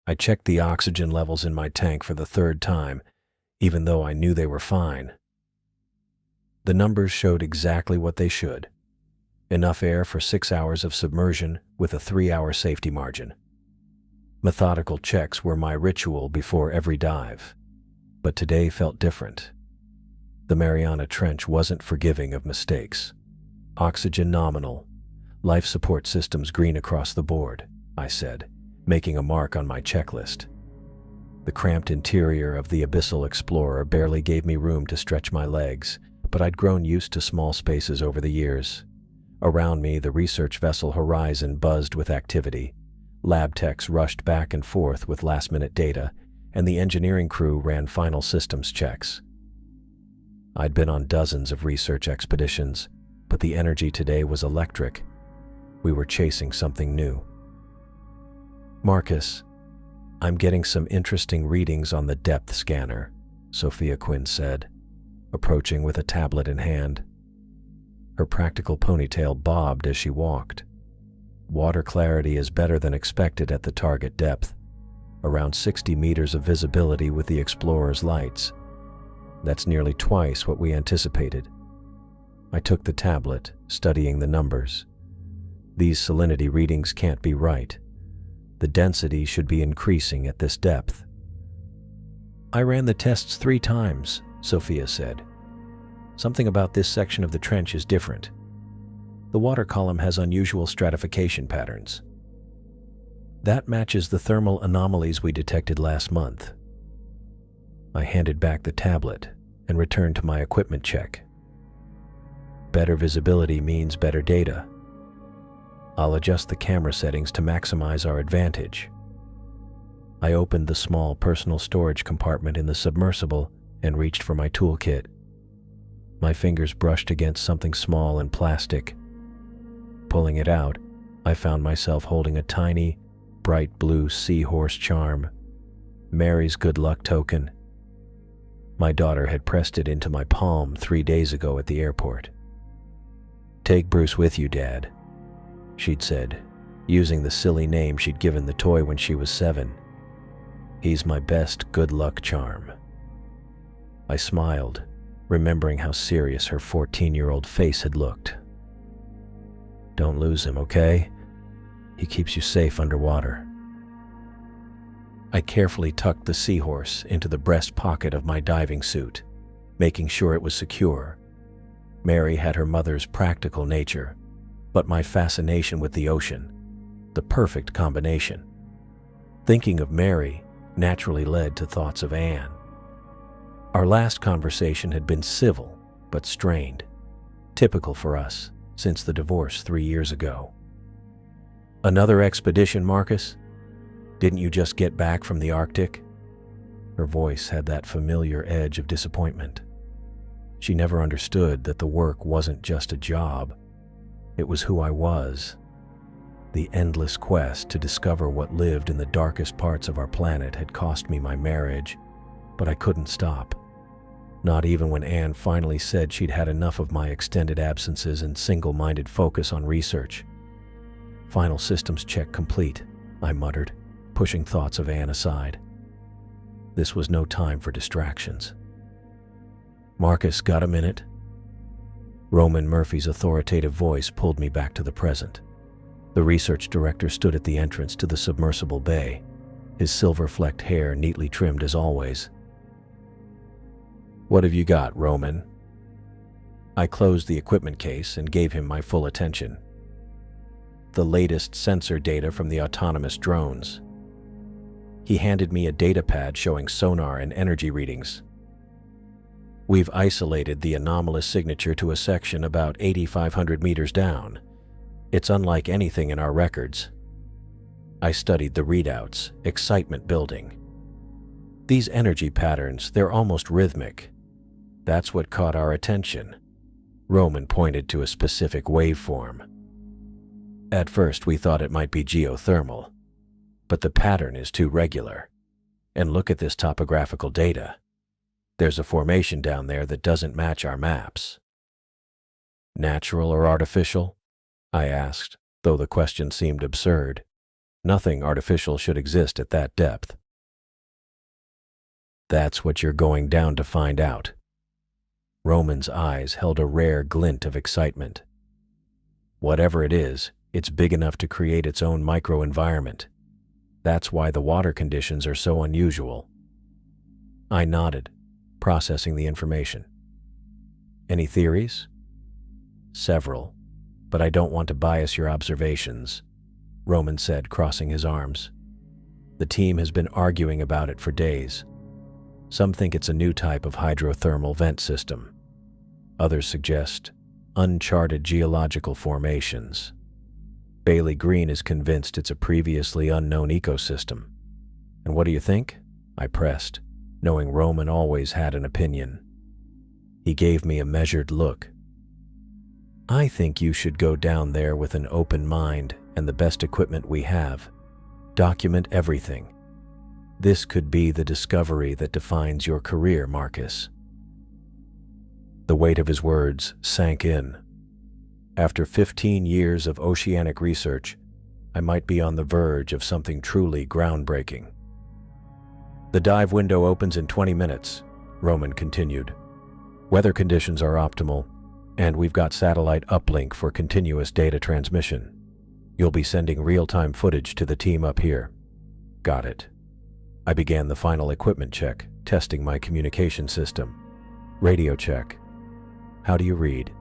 I checked the oxygen levels in my tank for the third time, even though I knew they were fine. The numbers showed exactly what they should. Enough air for 6 hours of submersion with a 3-hour safety margin. Methodical checks were my ritual before every dive, but today felt different. The Mariana Trench wasn't forgiving of mistakes. Oxygen nominal, life support systems green across the board, I said, making a mark on my checklist. The cramped interior of the Abyssal Explorer barely gave me room to stretch my legs, but I'd grown used to small spaces over the years. Around me, the research vessel Horizon buzzed with activity. Lab techs rushed back and forth with last-minute data, and the engineering crew ran final systems checks. I'd been on dozens of research expeditions, but the energy today was electric. We were chasing something new. "Marcus, I'm getting some interesting readings on the depth scanner," Sophia Quinn said, approaching with a tablet in hand. Her practical ponytail bobbed as she walked. Water clarity is better than expected at the target depth, around 60 meters of visibility with the Explorer's lights. That's nearly twice what we anticipated. I took the tablet, studying the numbers. These salinity readings can't be right. The density should be increasing at this depth. "I ran the tests 3 times, Sophia said. "Something about this section of the trench is different. The water column has unusual stratification patterns. That matches the thermal anomalies we detected last month." I handed back the tablet and returned to my equipment check. Better visibility means better data. I'll adjust the camera settings to maximize our advantage. I opened the small personal storage compartment in the submersible and reached for my toolkit. My fingers brushed against something small and plastic. Pulling it out, I found myself holding a tiny, bright blue seahorse charm, Mary's good luck token. My daughter had pressed it into my palm 3 days ago at the airport. "Take Bruce with you, Dad," she'd said, using the silly name she'd given the toy when she was 7. "He's my best good luck charm." I smiled, remembering how serious her 14-year-old face had looked. "Don't lose him, okay? He keeps you safe underwater." I carefully tucked the seahorse into the breast pocket of my diving suit, making sure it was secure. Mary had her mother's practical nature, but my fascination with the ocean, the perfect combination. Thinking of Mary naturally led to thoughts of Anne. Our last conversation had been civil but strained, typical for us since the divorce 3 years ago. "Another expedition, Marcus? Didn't you just get back from the Arctic?" Her voice had that familiar edge of disappointment. She never understood that the work wasn't just a job. It was who I was. The endless quest to discover what lived in the darkest parts of our planet had cost me my marriage, but I couldn't stop. Not even when Anne finally said she'd had enough of my extended absences and single-minded focus on research. "Final systems check complete," I muttered, pushing thoughts of Anne aside. This was no time for distractions. "Marcus, got a minute?" Roman Murphy's authoritative voice pulled me back to the present. The research director stood at the entrance to the submersible bay, his silver-flecked hair neatly trimmed as always. "What have you got, Roman?" I closed the equipment case and gave him my full attention. "The latest sensor data from the autonomous drones." He handed me a data pad showing sonar and energy readings. "We've isolated the anomalous signature to a section about 8,500 meters down. It's unlike anything in our records." I studied the readouts, excitement building. "These energy patterns, they're almost rhythmic. That's what caught our attention." Roman pointed to a specific waveform. "At first we thought it might be geothermal, but the pattern is too regular. And look at this topographical data. There's a formation down there that doesn't match our maps." "Natural or artificial?" I asked, though the question seemed absurd. Nothing artificial should exist at that depth. That's what you're going down to find out. Roman's eyes held a rare glint of excitement. Whatever it is, it's big enough to create its own microenvironment. That's why the water conditions are so unusual. I nodded, processing the information. Any theories? Several, but I don't want to bias your observations, Roman said, crossing his arms. The team has been arguing about it for days. Some think it's a new type of hydrothermal vent system. Others suggest uncharted geological formations. Bailey Green is convinced it's a previously unknown ecosystem. And what do you think? I pressed, knowing Roman always had an opinion. He gave me a measured look. I think you should go down there with an open mind and the best equipment we have. Document everything. This could be the discovery that defines your career, Marcus. The weight of his words sank in. After 15 years of oceanic research, I might be on the verge of something truly groundbreaking. The dive window opens in 20 minutes, Roman continued. Weather conditions are optimal, and we've got satellite uplink for continuous data transmission. You'll be sending real-time footage to the team up here. Got it. I began the final equipment check, testing my communication system. Radio check. How do you read?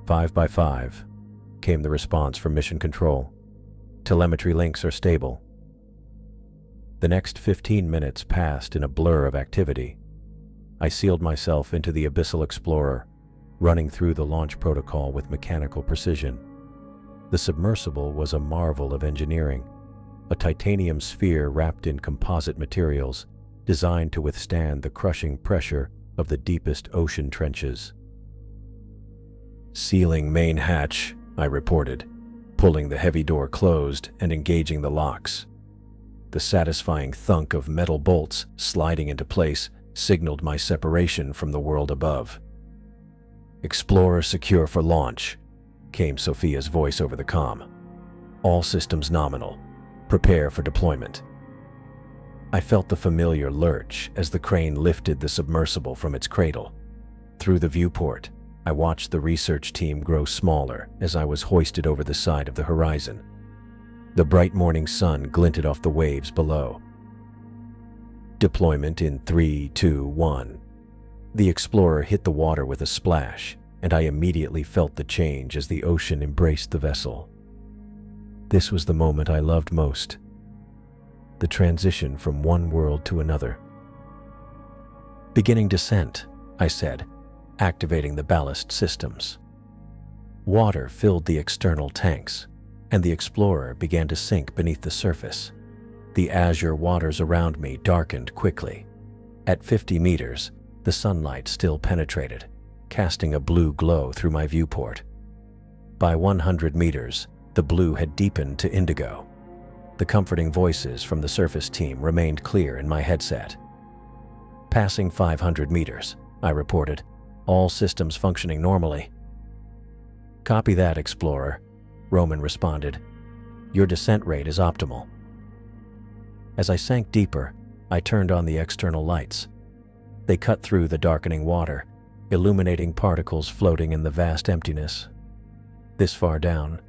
5 by 5, came the response from Mission Control. Telemetry links are stable. The next 15 minutes passed in a blur of activity. I sealed myself into the Abyssal Explorer, running through the launch protocol with mechanical precision. The submersible was a marvel of engineering, a titanium sphere wrapped in composite materials designed to withstand the crushing pressure of the deepest ocean trenches. Sealing main hatch, I reported, pulling the heavy door closed and engaging the locks. The satisfying thunk of metal bolts sliding into place signaled my separation from the world above. Explorer secure for launch, came Sophia's voice over the comm. All systems nominal. Prepare for deployment. I felt the familiar lurch as the crane lifted the submersible from its cradle. Through the viewport, I watched the research team grow smaller as I was hoisted over the side of the horizon. The bright morning sun glinted off the waves below. Deployment in 3, 2, 1. The Explorer hit the water with a splash, and I immediately felt the change as the ocean embraced the vessel. This was the moment I loved most. The transition from one world to another. Beginning descent, I said, activating the ballast systems. Water filled the external tanks, and the Explorer began to sink beneath the surface. The azure waters around me darkened quickly. At 50 meters, the sunlight still penetrated, casting a blue glow through my viewport. By 100 meters, the blue had deepened to indigo. The comforting voices from the surface team remained clear in my headset. Passing 500 meters, I reported, all systems functioning normally. Copy that, Explorer, Roman responded. Your descent rate is optimal. As I sank deeper, I turned on the external lights. They cut through the darkening water, illuminating particles floating in the vast emptiness. This far down,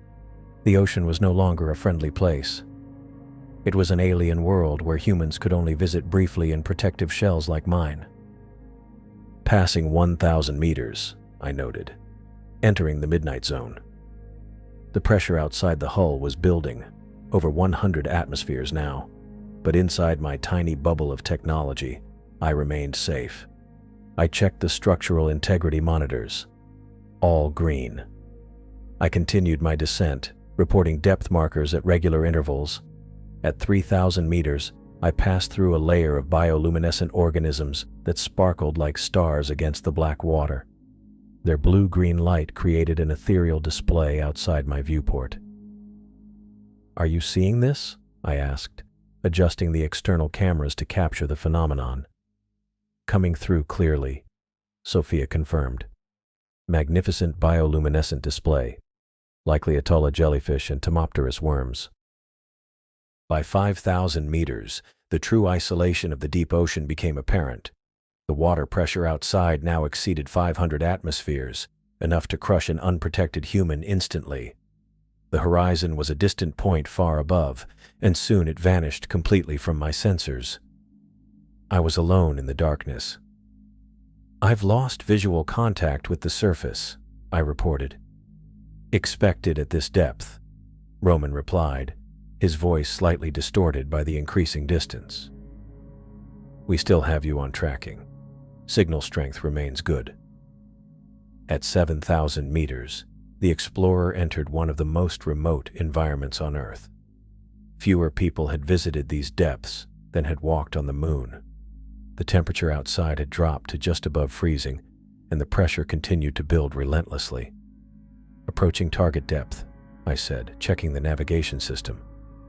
the ocean was no longer a friendly place. It was an alien world where humans could only visit briefly in protective shells like mine. Passing 1,000 meters, I noted, entering the midnight zone. The pressure outside the hull was building, over 100 atmospheres now, but inside my tiny bubble of technology, I remained safe. I checked the structural integrity monitors. All green. I continued my descent, reporting depth markers at regular intervals. At 3,000 meters, I passed through a layer of bioluminescent organisms that sparkled like stars against the black water. Their blue-green light created an ethereal display outside my viewport. Are you seeing this? I asked, adjusting the external cameras to capture the phenomenon. Coming through clearly, Sophia confirmed. Magnificent bioluminescent display, likely Atala jellyfish and Tomopterus worms. By 5,000 meters, the true isolation of the deep ocean became apparent. The water pressure outside now exceeded 500 atmospheres, enough to crush an unprotected human instantly. The horizon was a distant point far above, and soon it vanished completely from my sensors. I was alone in the darkness. "I've lost visual contact with the surface," I reported. "Expected at this depth," Roman replied, his voice slightly distorted by the increasing distance. "We still have you on tracking. Signal strength remains good." At 7,000 meters, the explorer entered one of the most remote environments on Earth. Fewer people had visited these depths than had walked on the moon. The temperature outside had dropped to just above freezing, and the pressure continued to build relentlessly. "Approaching target depth," I said, checking the navigation system.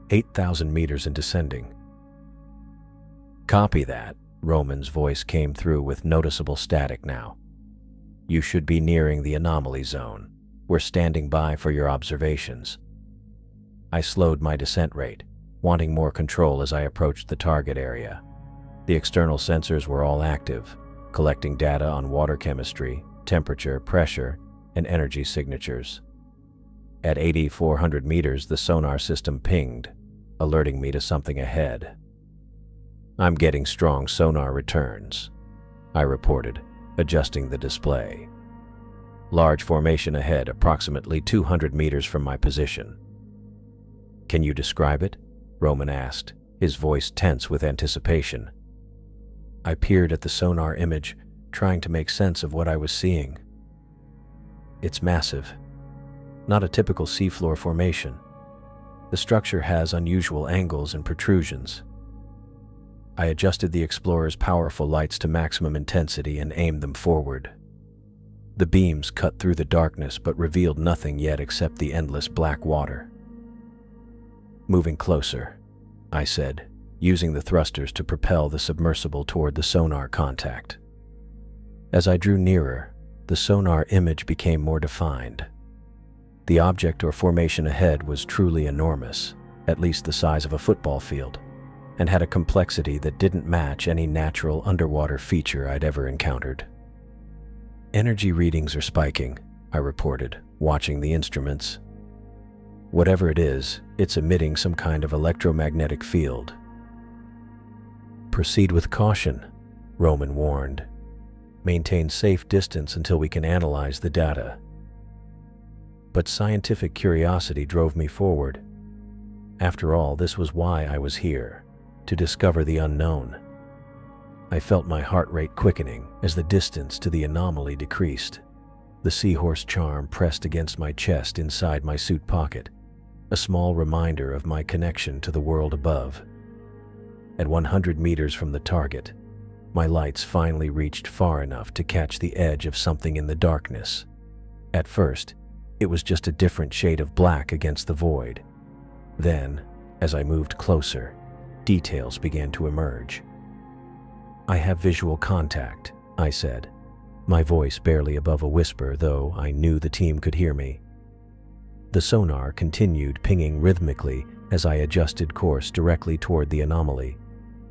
8,000 meters and descending." "Copy that," Roman's voice came through with noticeable static now. "You should be nearing the anomaly zone. We're standing by for your observations." I slowed my descent rate, wanting more control as I approached the target area. The external sensors were all active, collecting data on water chemistry, temperature, pressure, and energy signatures. At 8,400 meters, the sonar system pinged, alerting me to something ahead. "I'm getting strong sonar returns," I reported, adjusting the display. "Large formation ahead, approximately 200 meters from my position." "Can you describe it?" Roman asked, his voice tense with anticipation. I peered at the sonar image, trying to make sense of what I was seeing. "It's massive. Not a typical seafloor formation. The structure has unusual angles and protrusions." I adjusted the Explorer's powerful lights to maximum intensity and aimed them forward. The beams cut through the darkness but revealed nothing yet except the endless black water. "Moving closer," I said, using the thrusters to propel the submersible toward the sonar contact. As I drew nearer, the sonar image became more defined. The object or formation ahead was truly enormous, at least the size of a football field, and had a complexity that didn't match any natural underwater feature I'd ever encountered. "Energy readings are spiking," I reported, watching the instruments. "Whatever it is, it's emitting some kind of electromagnetic field." "Proceed with caution," Roman warned. "Maintain safe distance until we can analyze the data." But scientific curiosity drove me forward. After all, this was why I was here, to discover the unknown. I felt my heart rate quickening as the distance to the anomaly decreased. The seahorse charm pressed against my chest inside my suit pocket, a small reminder of my connection to the world above. At 100 meters from the target, my lights finally reached far enough to catch the edge of something in the darkness. At first, it was just a different shade of black against the void. Then, as I moved closer, details began to emerge. "I have visual contact," I said, my voice barely above a whisper, though I knew the team could hear me. The sonar continued pinging rhythmically as I adjusted course directly toward the anomaly.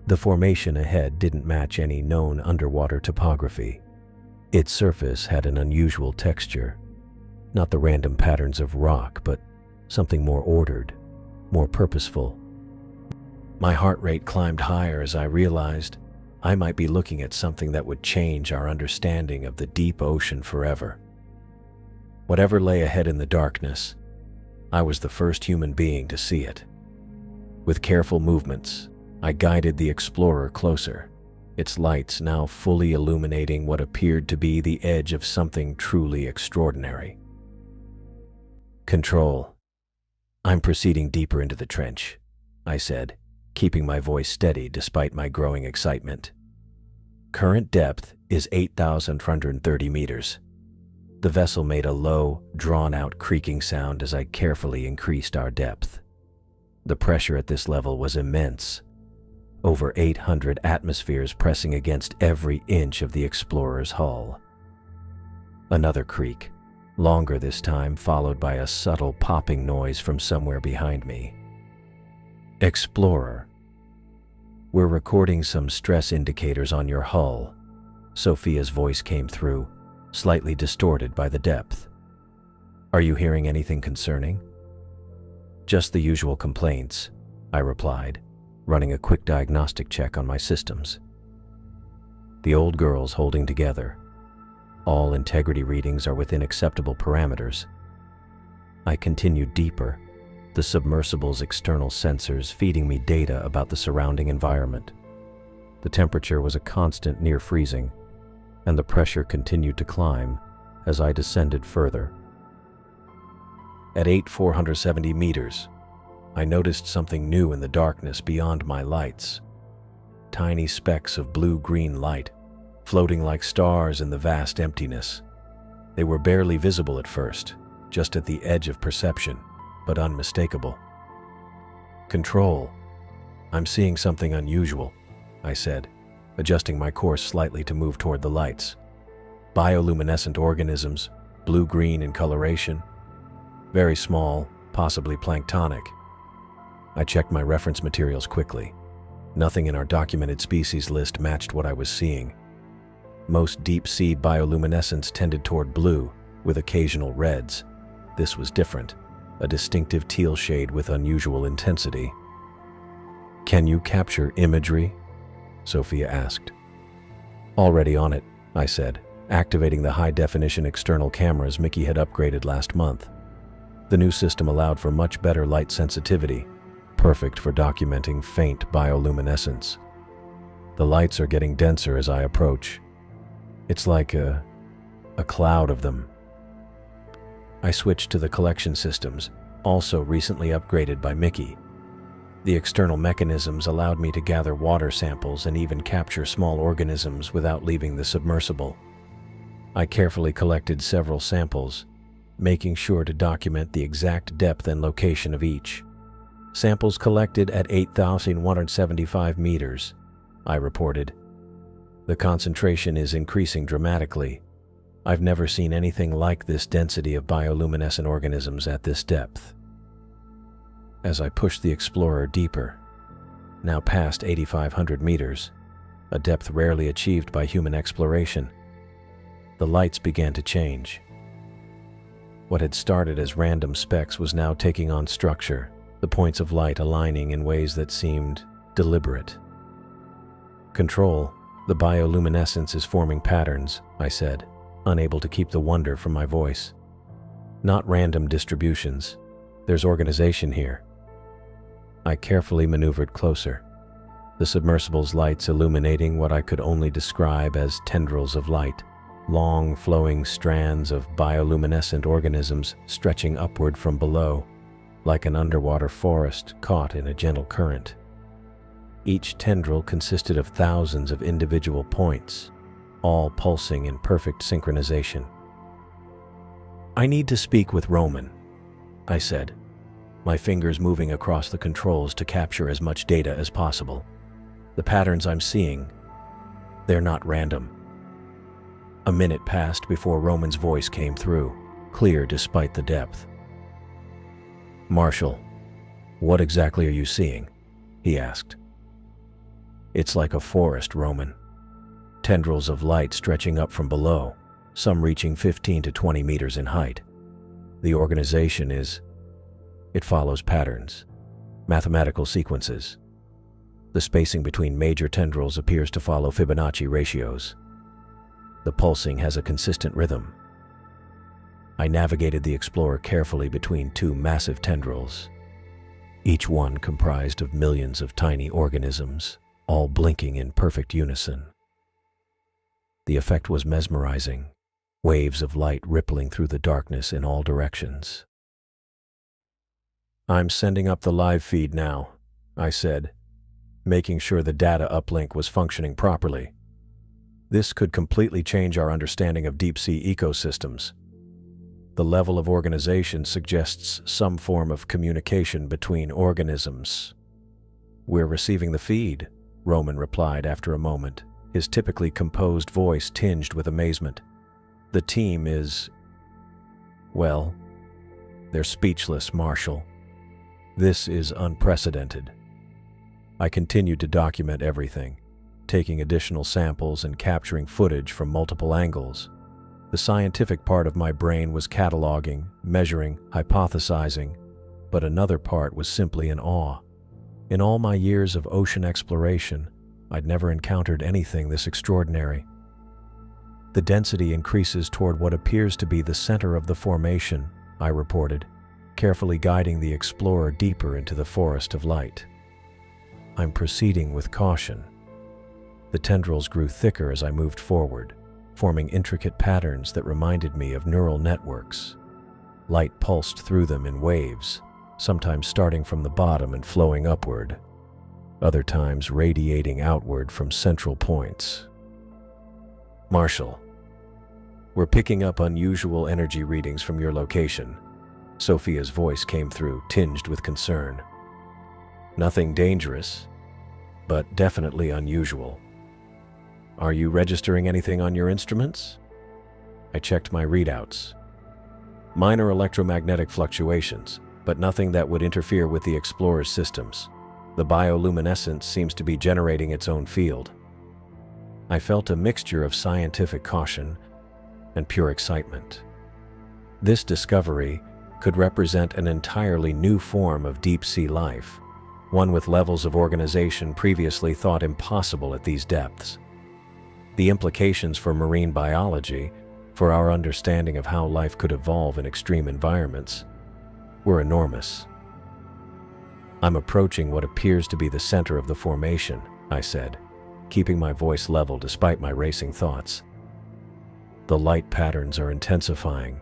The formation ahead didn't match any known underwater topography. Its surface had an unusual texture, not the random patterns of rock, but something more ordered, more purposeful. My heart rate climbed higher as I realized I might be looking at something that would change our understanding of the deep ocean forever. Whatever lay ahead in the darkness, I was the first human being to see it. With careful movements, I guided the Explorer closer, its lights now fully illuminating what appeared to be the edge of something truly extraordinary. "Control. I'm proceeding deeper into the trench," I said, keeping my voice steady despite my growing excitement. "Current depth is 8,130 meters. The vessel made a low, drawn-out creaking sound as I carefully increased our depth. The pressure at this level was immense, over 800 atmospheres pressing against every inch of the Explorer's hull. Another creak, longer this time, followed by a subtle popping noise from somewhere behind me. Explorer, we're recording some stress indicators on your hull. Sophia's voice came through, slightly distorted by the depth. Are you hearing anything concerning? Just the usual complaints, I replied, running a quick diagnostic check on my systems. The old girl's holding together. All integrity readings are within acceptable parameters. I continued deeper, the submersible's external sensors feeding me data about the surrounding environment. The temperature was a constant near freezing, and the pressure continued to climb as I descended further. At 470 meters, I noticed something new in the darkness beyond my lights. Tiny specks of blue-green light, floating like stars in the vast emptiness. They were barely visible at first, just at the edge of perception, but unmistakable. Control. I'm seeing something unusual, I said, adjusting my course slightly to move toward the lights. Bioluminescent organisms, blue-green in coloration. Very small, possibly planktonic. I checked my reference materials quickly. Nothing in our documented species list matched what I was seeing. Most deep-sea bioluminescence tended toward blue, with occasional reds. This was different, a distinctive teal shade with unusual intensity. Can you capture imagery? Sophia asked. Already on it, I said, activating the high-definition external cameras Mickey had upgraded last month. The new system allowed for much better light sensitivity, perfect for documenting faint bioluminescence. The lights are getting denser as I approach. It's like a cloud of them. I switched to the collection systems, also recently upgraded by Mickey. The external mechanisms allowed me to gather water samples and even capture small organisms without leaving the submersible. I carefully collected several samples, making sure to document the exact depth and location of each. Samples collected at 8,175 meters, I reported. The concentration is increasing dramatically. I've never seen anything like this density of bioluminescent organisms at this depth. As I pushed the Explorer deeper, now past 8,500 meters, a depth rarely achieved by human exploration, the lights began to change. What had started as random specks was now taking on structure, the points of light aligning in ways that seemed deliberate. Control, the bioluminescence is forming patterns, I said, unable to keep the wonder from my voice. Not random distributions. There's organization here. I carefully maneuvered closer, the submersible's lights illuminating what I could only describe as tendrils of light, long flowing strands of bioluminescent organisms stretching upward from below, like an underwater forest caught in a gentle current. Each tendril consisted of thousands of individual points, all pulsing in perfect synchronization. I need to speak with Roman, I said, my fingers moving across the controls to capture as much data as possible. The patterns I'm seeing, they're not random. A minute passed before Roman's voice came through, clear despite the depth. Marshall, what exactly are you seeing? He asked. It's like a forest, Roman. Tendrils of light stretching up from below, some reaching 15 to 20 meters in height. The organization it follows patterns, mathematical sequences. The spacing between major tendrils appears to follow Fibonacci ratios. The pulsing has a consistent rhythm. I navigated the Explorer carefully between two massive tendrils, each one comprised of millions of tiny organisms, all blinking in perfect unison. The effect was mesmerizing, waves of light rippling through the darkness in all directions. I'm sending up the live feed now, I said, making sure the data uplink was functioning properly. This could completely change our understanding of deep-sea ecosystems. The level of organization suggests some form of communication between organisms. We're receiving the feed, Roman replied after a moment, his typically composed voice tinged with amazement. The team is... well, they're speechless, Marshall. This is unprecedented. I continued to document everything, taking additional samples and capturing footage from multiple angles. The scientific part of my brain was cataloging, measuring, hypothesizing, but another part was simply in awe. In all my years of ocean exploration, I'd never encountered anything this extraordinary. The density increases toward what appears to be the center of the formation, I reported, carefully guiding the explorer deeper into the forest of light. I'm proceeding with caution. The tendrils grew thicker as I moved forward, forming intricate patterns that reminded me of neural networks. Light pulsed through them in waves, sometimes starting from the bottom and flowing upward, other times radiating outward from central points. Marshall, we're picking up unusual energy readings from your location. Sophia's voice came through, tinged with concern. Nothing dangerous, but definitely unusual. Are you registering anything on your instruments? I checked my readouts. Minor electromagnetic fluctuations, but nothing that would interfere with the explorer's systems. The bioluminescence seems to be generating its own field. I felt a mixture of scientific caution and pure excitement. This discovery could represent an entirely new form of deep-sea life, one with levels of organization previously thought impossible at these depths. The implications for marine biology, for our understanding of how life could evolve in extreme environments, were enormous. I'm approaching what appears to be the center of the formation, I said, keeping my voice level despite my racing thoughts. The light patterns are intensifying.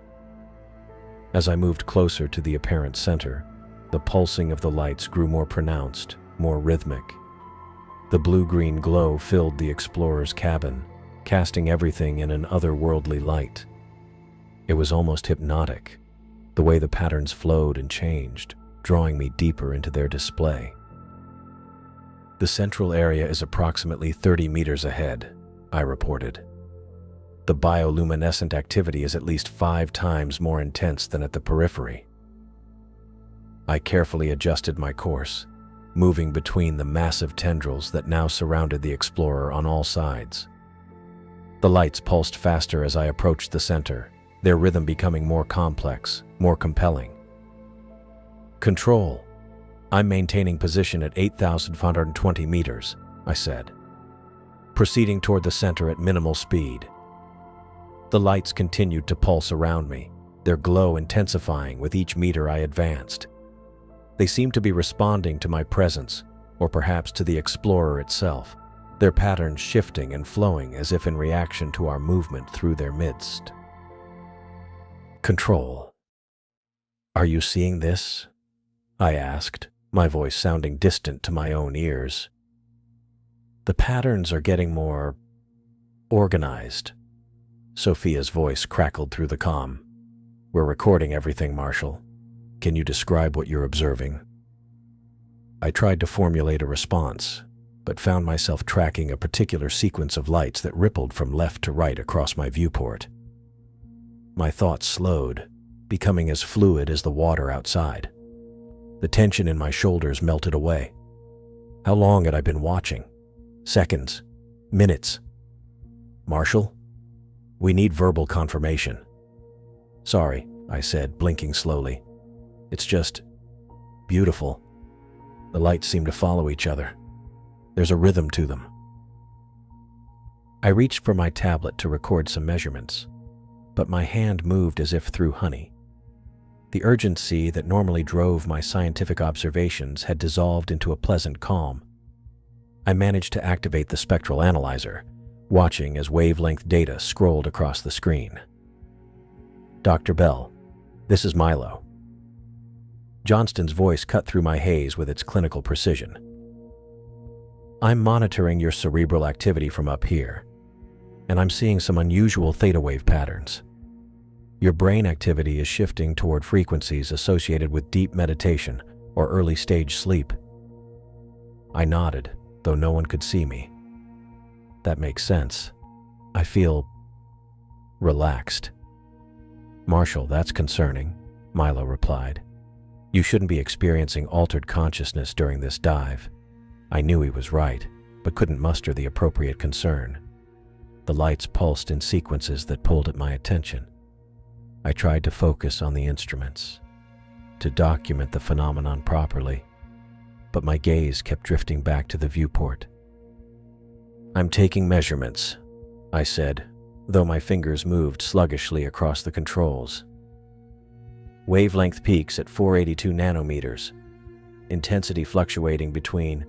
As I moved closer to the apparent center, the pulsing of the lights grew more pronounced, more rhythmic. The blue-green glow filled the explorer's cabin, casting everything in an otherworldly light. It was almost hypnotic, the way the patterns flowed and changed, drawing me deeper into their display. The central area is approximately 30 meters ahead, I reported. The bioluminescent activity is at least 5 times more intense than at the periphery. I carefully adjusted my course, moving between the massive tendrils that now surrounded the explorer on all sides. The lights pulsed faster as I approached the center, their rhythm becoming more complex, more compelling. Control. I'm maintaining position at 8,520 meters, I said, proceeding toward the center at minimal speed. The lights continued to pulse around me, their glow intensifying with each meter I advanced. They seemed to be responding to my presence, or perhaps to the explorer itself, their patterns shifting and flowing as if in reaction to our movement through their midst. Control. Are you seeing this? I asked, my voice sounding distant to my own ears. The patterns are getting more organized. Sophia's voice crackled through the comm. We're recording everything, Marshall. Can you describe what you're observing? I tried to formulate a response, but found myself tracking a particular sequence of lights that rippled from left to right across my viewport. My thoughts slowed, becoming as fluid as the water outside. The tension in my shoulders melted away. How long had I been watching? Seconds? Minutes? Marshall? We need verbal confirmation. Sorry, I said, blinking slowly. It's just beautiful. The lights seem to follow each other. There's a rhythm to them. I reached for my tablet to record some measurements, but my hand moved as if through honey. The urgency that normally drove my scientific observations had dissolved into a pleasant calm. I managed to activate the spectral analyzer, watching as wavelength data scrolled across the screen. Dr. Bell, this is Milo. Johnston's voice cut through my haze with its clinical precision. I'm monitoring your cerebral activity from up here, and I'm seeing some unusual theta wave patterns. Your brain activity is shifting toward frequencies associated with deep meditation or early-stage sleep. I nodded, though no one could see me. That makes sense. I feel relaxed. Marshall, that's concerning, Milo replied. You shouldn't be experiencing altered consciousness during this dive. I knew he was right, but couldn't muster the appropriate concern. The lights pulsed in sequences that pulled at my attention. I tried to focus on the instruments, to document the phenomenon properly, but my gaze kept drifting back to the viewport. "I'm taking measurements," I said, though my fingers moved sluggishly across the controls. "Wavelength peaks at 482 nanometers, intensity fluctuating between..."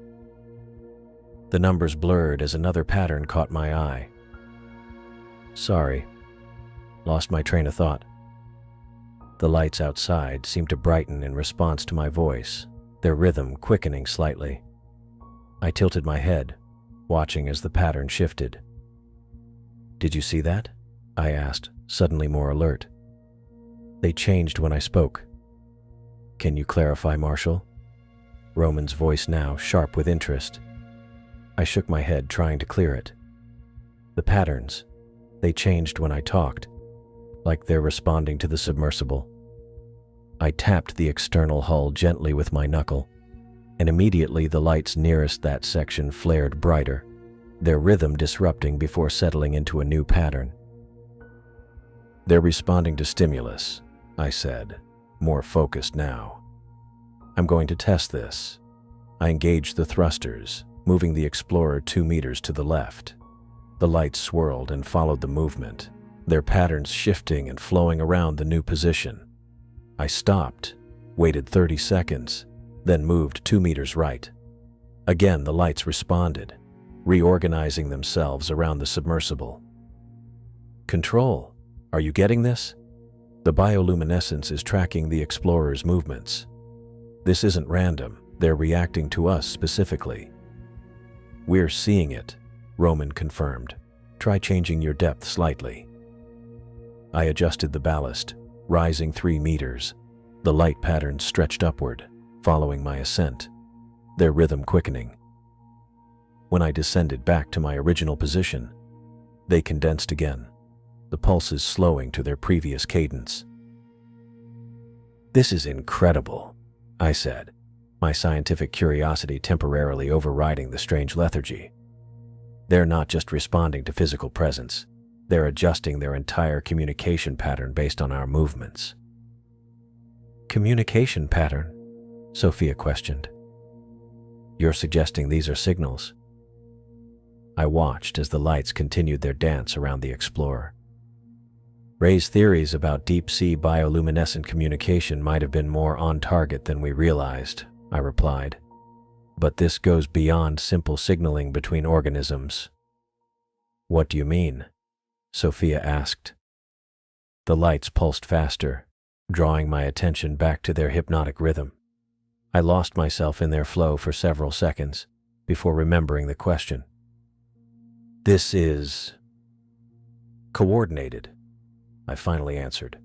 The numbers blurred as another pattern caught my eye. "Sorry, lost my train of thought." The lights outside seemed to brighten in response to my voice, their rhythm quickening slightly. I tilted my head, watching as the pattern shifted. "Did you see that?" I asked, suddenly more alert. "They changed when I spoke." "Can you clarify, Marshal?" Roman's voice now sharp with interest. I shook my head, trying to clear it. "The patterns, they changed when I talked, like they're responding to the submersible." I tapped the external hull gently with my knuckle, and immediately the lights nearest that section flared brighter, their rhythm disrupting before settling into a new pattern. "They're responding to stimulus," I said, more focused now. "I'm going to test this." I engaged the thrusters, moving the Explorer 2 meters to the left. The lights swirled and followed the movement, their patterns shifting and flowing around the new position. I stopped, waited 30 seconds, then moved 2 meters right. Again, the lights responded, reorganizing themselves around the submersible. "Control, are you getting this? The bioluminescence is tracking the Explorer's movements. This isn't random, they're reacting to us specifically." "We're seeing it," Roman confirmed. "Try changing your depth slightly." I adjusted the ballast, rising 3 meters. The light patterns stretched upward, following my ascent, their rhythm quickening. When I descended back to my original position, they condensed again, the pulses slowing to their previous cadence. "This is incredible," I said, my scientific curiosity temporarily overriding the strange lethargy. "They're not just responding to physical presence, they're adjusting their entire communication pattern based on our movements." "Communication pattern?" Sophia questioned. "You're suggesting these are signals?" I watched as the lights continued their dance around the Explorer. Ray's theories about deep-sea bioluminescent communication might have been more on target than we realized, I replied. "But this goes beyond simple signaling between organisms." "What do you mean?" Sophia asked. The lights pulsed faster, drawing my attention back to their hypnotic rhythm. I lost myself in their flow for several seconds before remembering the question. "This is coordinated," I finally answered.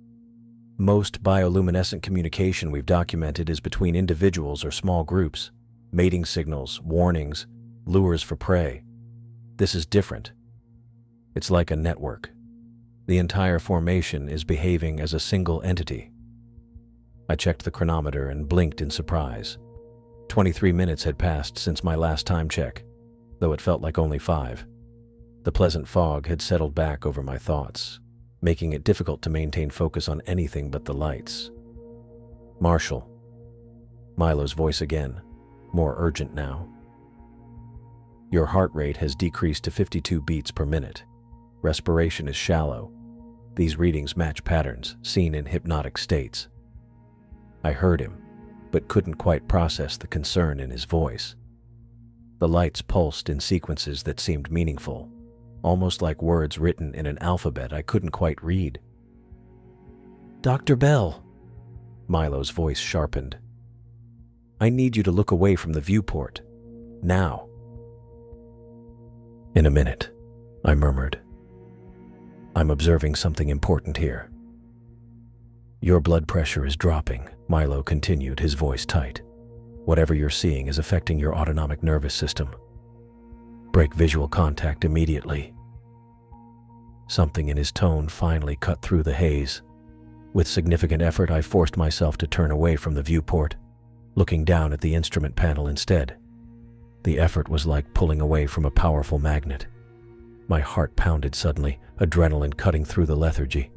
"Most bioluminescent communication we've documented is between individuals or small groups, mating signals, warnings, lures for prey. This is different. It's like a network. The entire formation is behaving as a single entity." I checked the chronometer and blinked in surprise. 23 minutes had passed since my last time check, though it felt like only 5. The pleasant fog had settled back over my thoughts, making it difficult to maintain focus on anything but the lights. "Marshal." Milo's voice again, more urgent now. "Your heart rate has decreased to 52 beats per minute. Respiration is shallow. These readings match patterns seen in hypnotic states." I heard him, but couldn't quite process the concern in his voice. The lights pulsed in sequences that seemed meaningful, almost like words written in an alphabet I couldn't quite read. "Dr. Bell," Milo's voice sharpened. "I need you to look away from the viewport. Now." "In a minute," I murmured. "I'm observing something important here." "Your blood pressure is dropping," Milo continued, his voice tight. "Whatever you're seeing is affecting your autonomic nervous system. Break visual contact immediately." Something in his tone finally cut through the haze. With significant effort, I forced myself to turn away from the viewport, looking down at the instrument panel instead. The effort was like pulling away from a powerful magnet. My heart pounded suddenly, adrenaline cutting through the lethargy.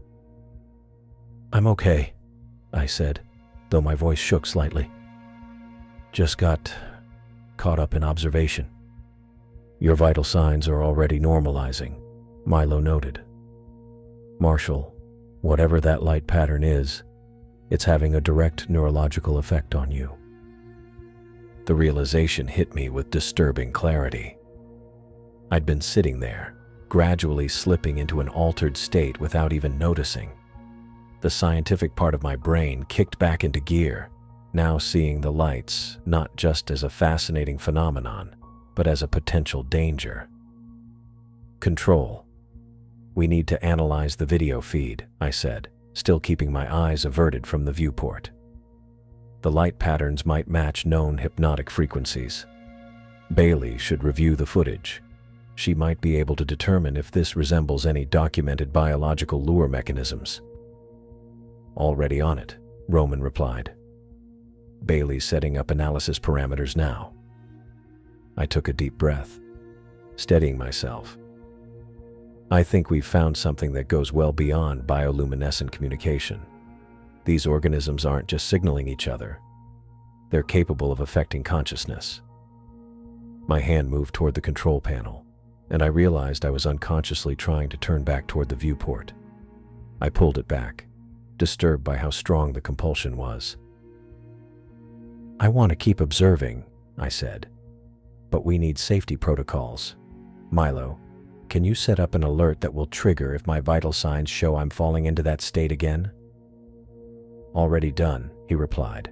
"I'm okay," I said, though my voice shook slightly. "Just got caught up in observation." "Your vital signs are already normalizing," Milo noted. "Marshall, whatever that light pattern is, it's having a direct neurological effect on you." The realization hit me with disturbing clarity. I'd been sitting there, gradually slipping into an altered state without even noticing. The scientific part of my brain kicked back into gear, now seeing the lights not just as a fascinating phenomenon, but as a potential danger. "Control. We need to analyze the video feed," I said, still keeping my eyes averted from the viewport. The light patterns might match known hypnotic frequencies. Bailey should review the footage. She might be able to determine if this resembles any documented biological lure mechanisms. "Already on it," Roman replied. "Bailey's setting up analysis parameters now." I took a deep breath, steadying myself. "I think we've found something that goes well beyond bioluminescent communication. These organisms aren't just signaling each other. They're capable of affecting consciousness." My hand moved toward the control panel, and I realized I was unconsciously trying to turn back toward the viewport. I pulled it back, disturbed by how strong the compulsion was. "I want to keep observing," I said, "but we need safety protocols. Milo, can you set up an alert that will trigger if my vital signs show I'm falling into that state again?" "Already done," he replied.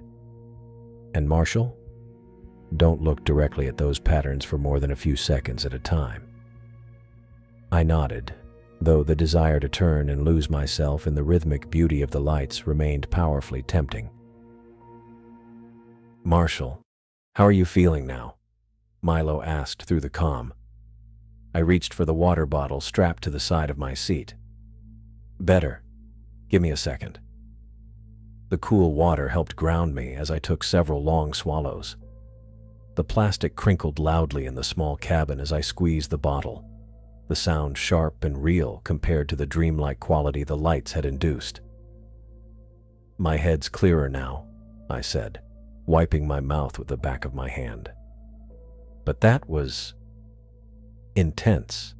"And Marshall? Don't look directly at those patterns for more than a few seconds at a time." I nodded, though the desire to turn and lose myself in the rhythmic beauty of the lights remained powerfully tempting. "Marshall, how are you feeling now?" Milo asked through the comm. I reached for the water bottle strapped to the side of my seat. "Better. Give me a second." The cool water helped ground me as I took several long swallows. The plastic crinkled loudly in the small cabin as I squeezed the bottle, the sound sharp and real compared to the dreamlike quality the lights had induced. "My head's clearer now," I said, wiping my mouth with the back of my hand. But that was intense,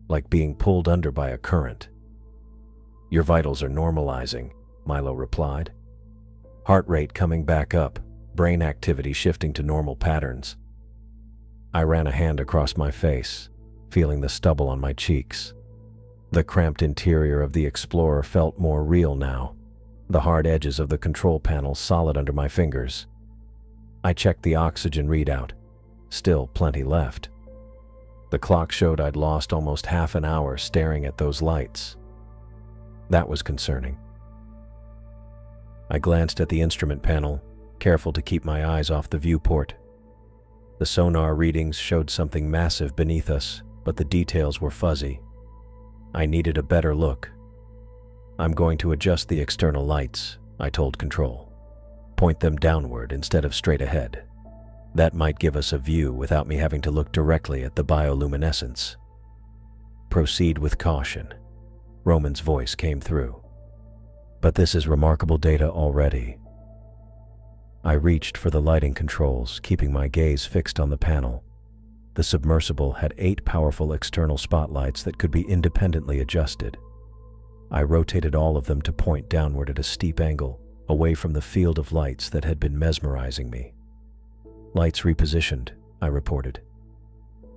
like being pulled under by a current. "Your vitals are normalizing," Milo replied. "Heart rate coming back up, brain activity shifting to normal patterns." I ran a hand across my face, feeling the stubble on my cheeks. The cramped interior of the Explorer felt more real now, the hard edges of the control panel solid under my fingers. I checked the oxygen readout. Still plenty left. The clock showed I'd lost almost half an hour staring at those lights. That was concerning. I glanced at the instrument panel, careful to keep my eyes off the viewport. The sonar readings showed something massive beneath us, but the details were fuzzy. I needed a better look. "I'm going to adjust the external lights," I told Control. "Point them downward instead of straight ahead. That might give us a view without me having to look directly at the bioluminescence." "Proceed with caution," Roman's voice came through. "But this is remarkable data already." I reached for the lighting controls, keeping my gaze fixed on the panel. The submersible had 8 powerful external spotlights that could be independently adjusted. I rotated all of them to point downward at a steep angle, away from the field of lights that had been mesmerizing me. "Lights repositioned," I reported.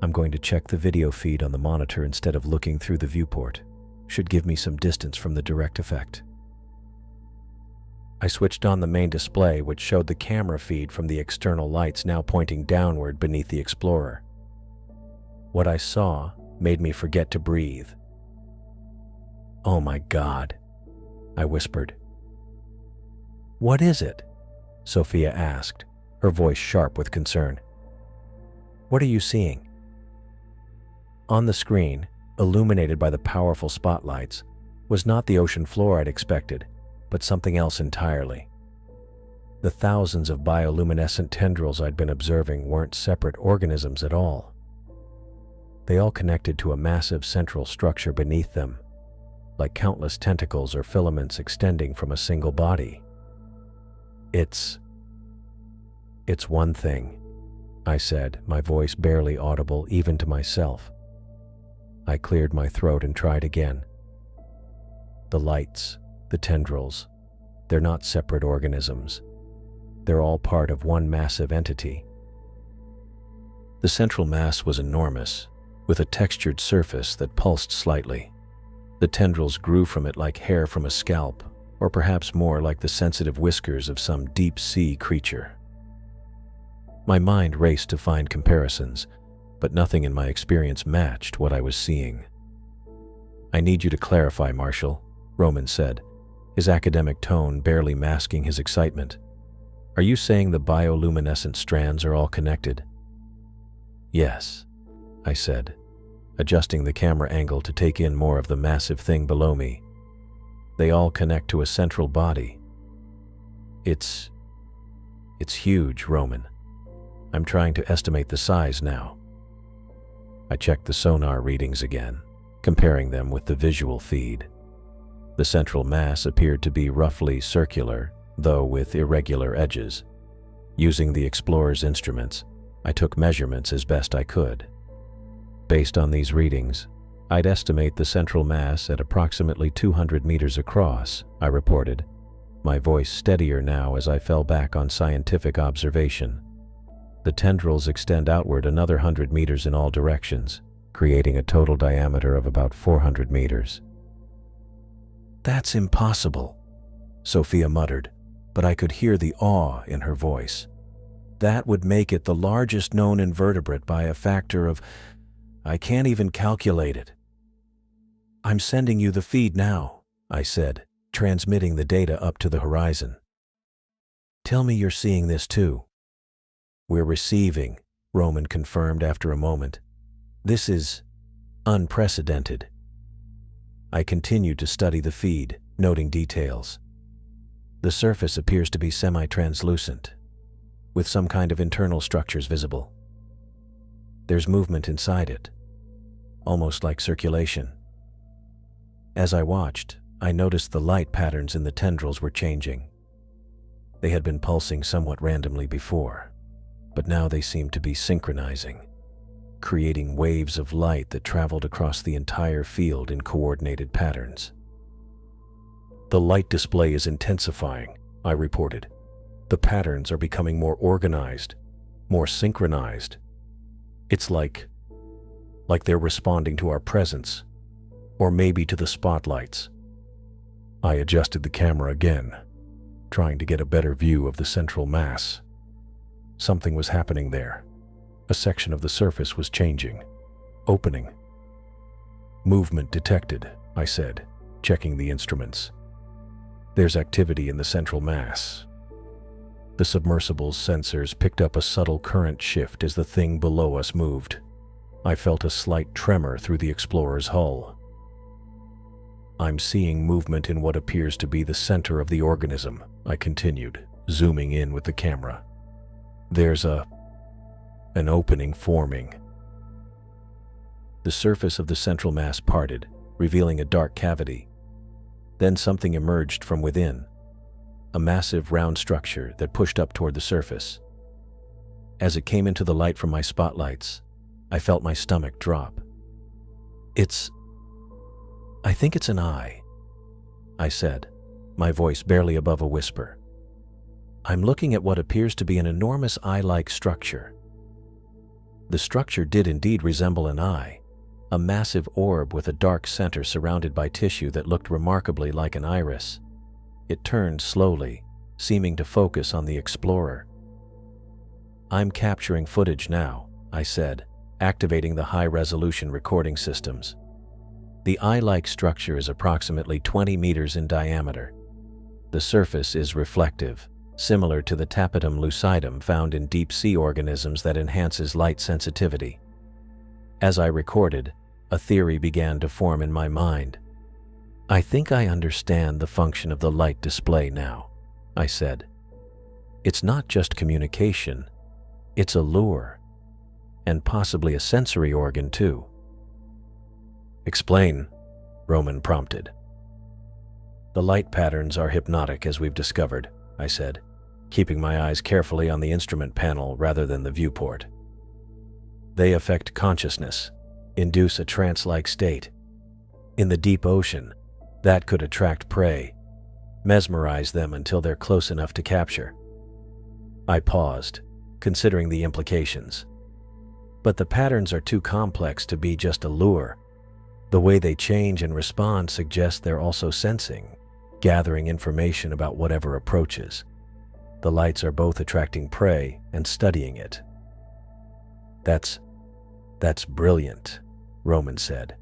"I'm going to check the video feed on the monitor instead of looking through the viewport. Should give me some distance from the direct effect." I switched on the main display, which showed the camera feed from the external lights now pointing downward beneath the Explorer. What I saw made me forget to breathe. "Oh my God," I whispered. "What is it?" Sophia asked, her voice sharp with concern. "What are you seeing?" On the screen, illuminated by the powerful spotlights, was not the ocean floor I'd expected, but something else entirely. The thousands of bioluminescent tendrils I'd been observing weren't separate organisms at all. They all connected to a massive central structure beneath them, like countless tentacles or filaments extending from a single body. It's one thing, I said, my voice barely audible even to myself. I cleared my throat and tried again. The lights, the tendrils, they're not separate organisms. They're all part of one massive entity. The central mass was enormous, with a textured surface that pulsed slightly. The tendrils grew from it like hair from a scalp, or perhaps more like the sensitive whiskers of some deep-sea creature. My mind raced to find comparisons, but nothing in my experience matched what I was seeing. "I need you to clarify, Marshall," Roman said, his academic tone barely masking his excitement. "Are you saying the bioluminescent strands are all connected?" "Yes," I said, adjusting the camera angle to take in more of the massive thing below me. "They all connect to a central body. It's huge, Roman. I'm trying to estimate the size now." I checked the sonar readings again, comparing them with the visual feed. The central mass appeared to be roughly circular, though with irregular edges. Using the explorer's instruments, I took measurements as best I could. Based on these readings, I'd estimate the central mass at approximately 200 meters across, I reported, my voice steadier now as I fell back on scientific observation. The tendrils extend outward another 100 meters in all directions, creating a total diameter of about 400 meters. "That's impossible," Sophia muttered, but I could hear the awe in her voice. "That would make it the largest known invertebrate by a factor of... I can't even calculate it." "I'm sending you the feed now," I said, transmitting the data up to the horizon. "Tell me you're seeing this too." "We're receiving," Roman confirmed after a moment. "This is unprecedented." I continued to study the feed, noting details. The surface appears to be semi-translucent, with some kind of internal structures visible. There's movement inside it, almost like circulation. As I watched, I noticed the light patterns in the tendrils were changing. They had been pulsing somewhat randomly before, but now they seemed to be synchronizing, creating waves of light that traveled across the entire field in coordinated patterns. "The light display is intensifying," I reported. "The patterns are becoming more organized, more synchronized. It's like they're responding to our presence, or maybe to the spotlights." I adjusted the camera again, trying to get a better view of the central mass. Something was happening there. A section of the surface was changing, opening. "Movement detected," I said, checking the instruments. "There's activity in the central mass." The submersible's sensors picked up a subtle current shift as the thing below us moved. I felt a slight tremor through the explorer's hull. "I'm seeing movement in what appears to be the center of the organism," I continued, zooming in with the camera. "There's an opening forming." The surface of the central mass parted, revealing a dark cavity. Then something emerged from within, a massive round structure that pushed up toward the surface. As it came into the light from my spotlights, I felt my stomach drop. I think it's an eye," I said, my voice barely above a whisper. "I'm looking at what appears to be an enormous eye-like structure." The structure did indeed resemble an eye, a massive orb with a dark center surrounded by tissue that looked remarkably like an iris. It turned slowly, seeming to focus on the explorer. "I'm capturing footage now," I said, activating the high-resolution recording systems. The eye-like structure is approximately 20 meters in diameter. The surface is reflective, similar to the tapetum lucidum found in deep-sea organisms that enhances light sensitivity. As I recorded, a theory began to form in my mind. "I think I understand the function of the light display now," I said. It's not just communication, it's a lure, and possibly a sensory organ too. Explain, Roman prompted. The light patterns are hypnotic, as we've discovered, I said, keeping my eyes carefully on the instrument panel rather than the viewport. They affect consciousness, induce a trance-like state. In the deep ocean, that could attract prey, mesmerize them until they're close enough to capture. I paused, considering the implications. But the patterns are too complex to be just a lure. The way they change and respond suggests they're also sensing, gathering information about whatever approaches. The lights are both attracting prey and studying it. That's brilliant, Roman said.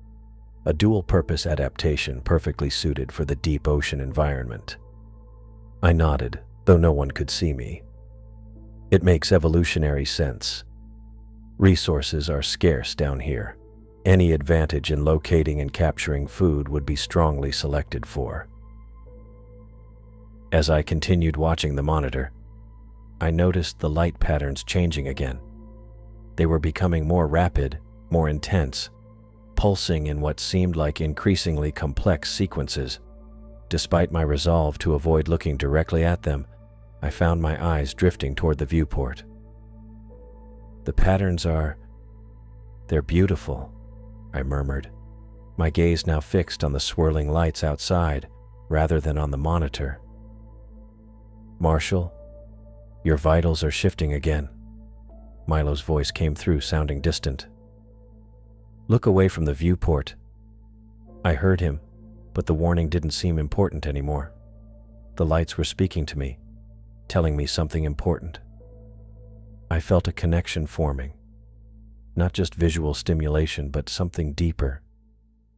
A dual-purpose adaptation perfectly suited for the deep ocean environment. I nodded, though no one could see me. It makes evolutionary sense. Resources are scarce down here. Any advantage in locating and capturing food would be strongly selected for. As I continued watching the monitor, I noticed the light patterns changing again. They were becoming more rapid, more intense, pulsing in what seemed like increasingly complex sequences. Despite my resolve to avoid looking directly at them, I found my eyes drifting toward the viewport. The patterns they're beautiful, I murmured, my gaze now fixed on the swirling lights outside rather than on the monitor. Marshall, your vitals are shifting again. Milo's voice came through, sounding distant. Look away from the viewport. I heard him, but the warning didn't seem important anymore. The lights were speaking to me, telling me something important. I felt a connection forming. Not just visual stimulation, but something deeper,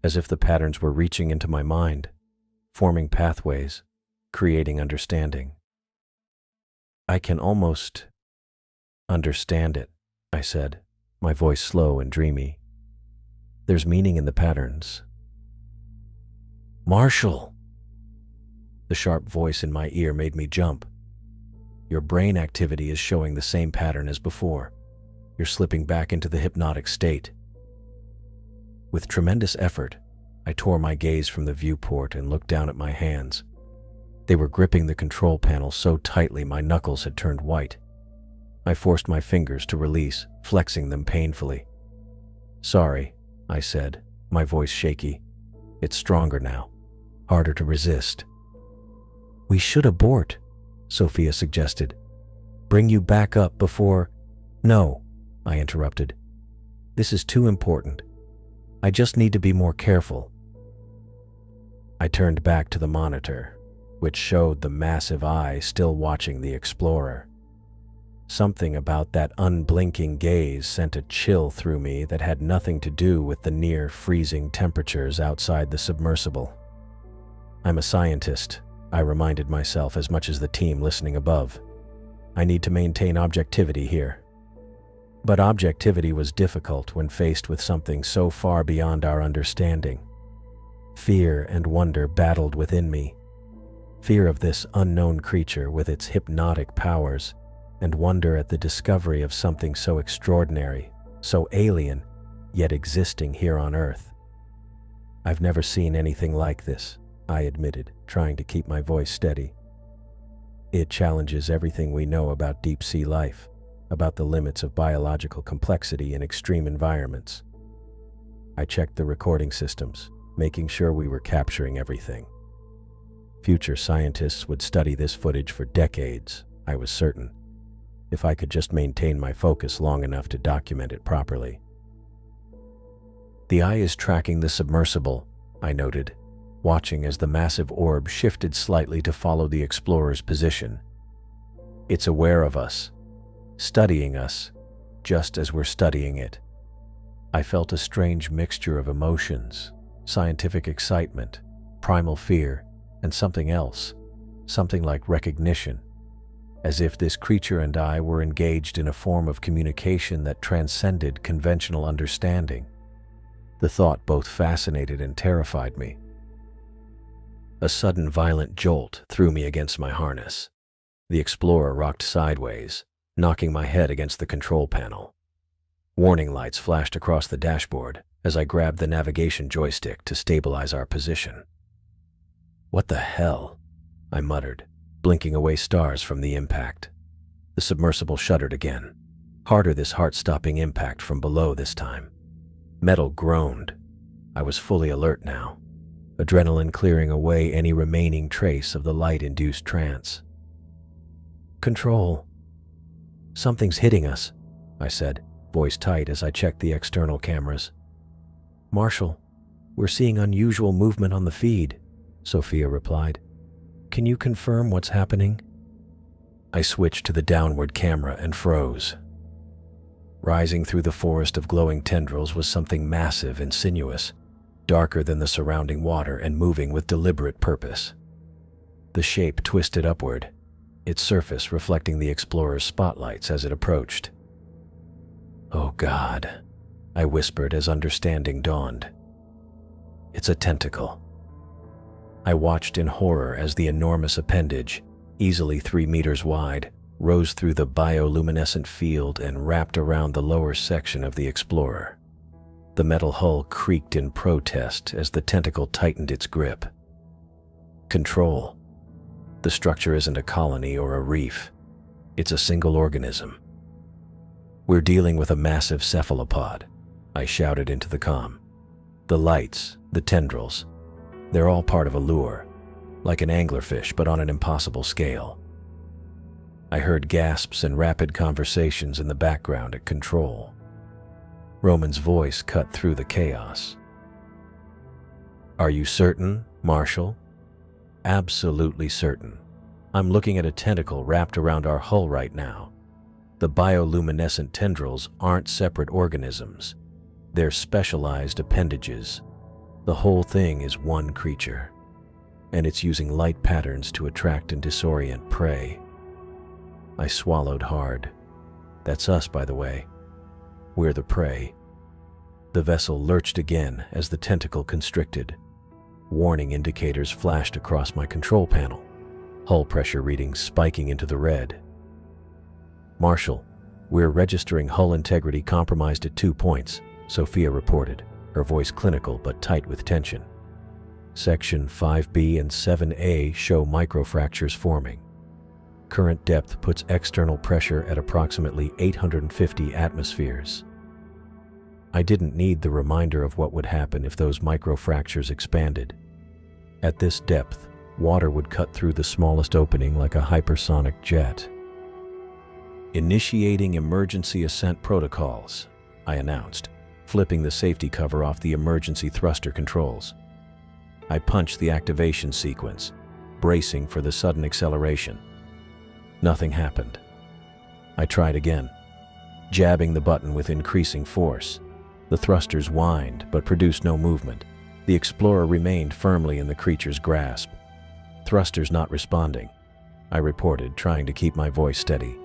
as if the patterns were reaching into my mind, forming pathways, creating understanding. I can almost understand it, I said, my voice slow and dreamy. There's meaning in the patterns. Marshall! The sharp voice in my ear made me jump. Your brain activity is showing the same pattern as before. You're slipping back into the hypnotic state. With tremendous effort, I tore my gaze from the viewport and looked down at my hands. They were gripping the control panel so tightly my knuckles had turned white. I forced my fingers to release, flexing them painfully. Sorry, I said, my voice shaky. It's stronger now, harder to resist. We should abort, Sophia suggested. Bring you back up before... No, I interrupted. This is too important. I just need to be more careful. I turned back to the monitor, which showed the massive eye still watching the explorer. Something about that unblinking gaze sent a chill through me that had nothing to do with the near-freezing temperatures outside the submersible. I'm a scientist, I reminded myself as much as the team listening above. I need to maintain objectivity here. But objectivity was difficult when faced with something so far beyond our understanding. Fear and wonder battled within me. Fear of this unknown creature with its hypnotic powers, and wonder at the discovery of something so extraordinary, so alien, yet existing here on Earth. I've never seen anything like this, I admitted, trying to keep my voice steady. It challenges everything we know about deep-sea life, about the limits of biological complexity in extreme environments. I checked the recording systems, making sure we were capturing everything. Future scientists would study this footage for decades, I was certain, if I could just maintain my focus long enough to document it properly. The eye is tracking the submersible, I noted, watching as the massive orb shifted slightly to follow the explorer's position. It's aware of us, studying us, just as we're studying it. I felt a strange mixture of emotions, scientific excitement, primal fear, and something else, something like recognition, as if this creature and I were engaged in a form of communication that transcended conventional understanding. The thought both fascinated and terrified me. A sudden violent jolt threw me against my harness. The Explorer rocked sideways, knocking my head against the control panel. Warning lights flashed across the dashboard as I grabbed the navigation joystick to stabilize our position. "What the hell?" I muttered, blinking away stars from the impact. The submersible shuddered again. Harder this heart-stopping impact from below this time. Metal groaned. I was fully alert now, adrenaline clearing away any remaining trace of the light-induced trance. "Control. Something's hitting us," I said, voice tight as I checked the external cameras. "Marshall, we're seeing unusual movement on the feed," Sophia replied. "Can you confirm what's happening?" I switched to the downward camera and froze. Rising through the forest of glowing tendrils was something massive and sinuous, darker than the surrounding water and moving with deliberate purpose. The shape twisted upward, its surface reflecting the Explorer's spotlights as it approached. "Oh God," I whispered as understanding dawned. "It's a tentacle." I watched in horror as the enormous appendage, easily 3 meters wide, rose through the bioluminescent field and wrapped around the lower section of the Explorer. The metal hull creaked in protest as the tentacle tightened its grip. "Control. The structure isn't a colony or a reef. It's a single organism. We're dealing with a massive cephalopod," I shouted into the comm. "The lights, the tendrils, they're all part of a lure, like an anglerfish but on an impossible scale." I heard gasps and rapid conversations in the background at control. Roman's voice cut through the chaos. "Are you certain, Marshall?" "Absolutely certain. I'm looking at a tentacle wrapped around our hull right now. The bioluminescent tendrils aren't separate organisms. They're specialized appendages. The whole thing is one creature, and it's using light patterns to attract and disorient prey." I swallowed hard. That's us, by the way. We're the prey. The vessel lurched again as the tentacle constricted. Warning indicators flashed across my control panel, hull pressure readings spiking into the red. "Marshall, we're registering hull integrity compromised at 2 points, Sophia reported, her voice clinical but tight with tension. "Section 5B and 7A show microfractures forming. Current depth puts external pressure at approximately 850 atmospheres." I didn't need the reminder of what would happen if those microfractures expanded. At this depth, water would cut through the smallest opening like a hypersonic jet. "Initiating emergency ascent protocols," I announced, flipping the safety cover off the emergency thruster controls. I punched the activation sequence, bracing for the sudden acceleration. Nothing happened. I tried again, jabbing the button with increasing force. The thrusters whined but produced no movement. The Explorer remained firmly in the creature's grasp. "Thrusters not responding," I reported, trying to keep my voice steady.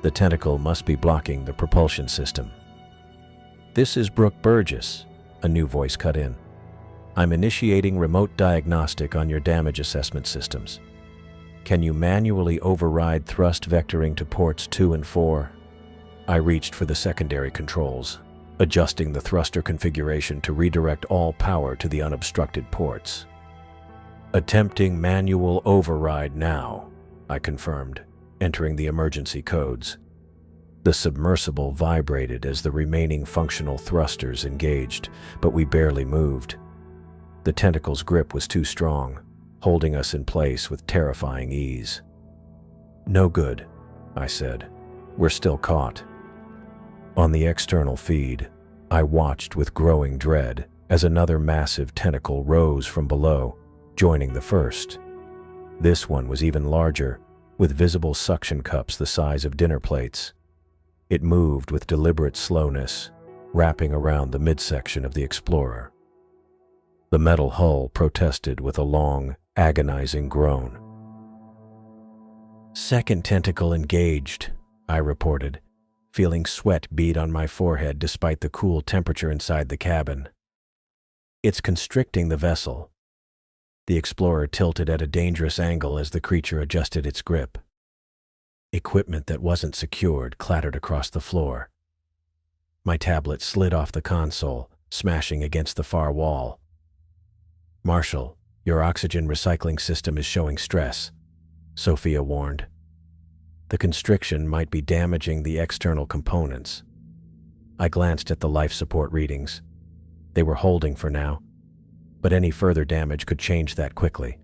"The tentacle must be blocking the propulsion system." "This is Brooke Burgess," a new voice cut in. "I'm initiating remote diagnostic on your damage assessment systems. Can you manually override thrust vectoring to ports 2 and 4? I reached for the secondary controls, adjusting the thruster configuration to redirect all power to the unobstructed ports. "Attempting manual override now," I confirmed, entering the emergency codes. The submersible vibrated as the remaining functional thrusters engaged, but we barely moved. The tentacle's grip was too strong, holding us in place with terrifying ease. "No good," I said. "We're still caught." On the external feed, I watched with growing dread as another massive tentacle rose from below, joining the first. This one was even larger, with visible suction cups the size of dinner plates. It moved with deliberate slowness, wrapping around the midsection of the Explorer. The metal hull protested with a long, agonizing groan. "Second tentacle engaged," I reported, feeling sweat bead on my forehead despite the cool temperature inside the cabin. "It's constricting the vessel." The Explorer tilted at a dangerous angle as the creature adjusted its grip. Equipment that wasn't secured clattered across the floor. My tablet slid off the console, smashing against the far wall. "Marshall, your oxygen recycling system is showing stress," Sophia warned. "The constriction might be damaging the external components." I glanced at the life support readings. They were holding for now, but any further damage could change that quickly.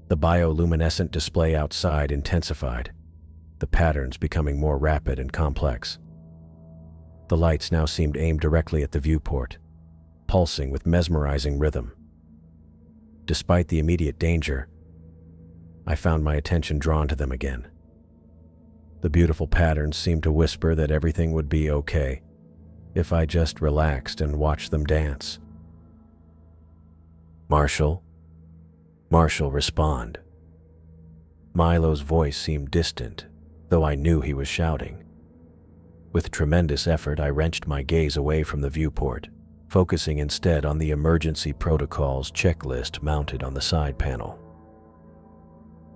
The bioluminescent display outside intensified, the patterns becoming more rapid and complex. The lights now seemed aimed directly at the viewport, pulsing with mesmerizing rhythm. Despite the immediate danger, I found my attention drawn to them again. The beautiful patterns seemed to whisper that everything would be okay if I just relaxed and watched them dance. "Marshall? Marshall, respond." Milo's voice seemed distant, though I knew he was shouting. With tremendous effort, I wrenched my gaze away from the viewport, focusing instead on the emergency protocols checklist mounted on the side panel.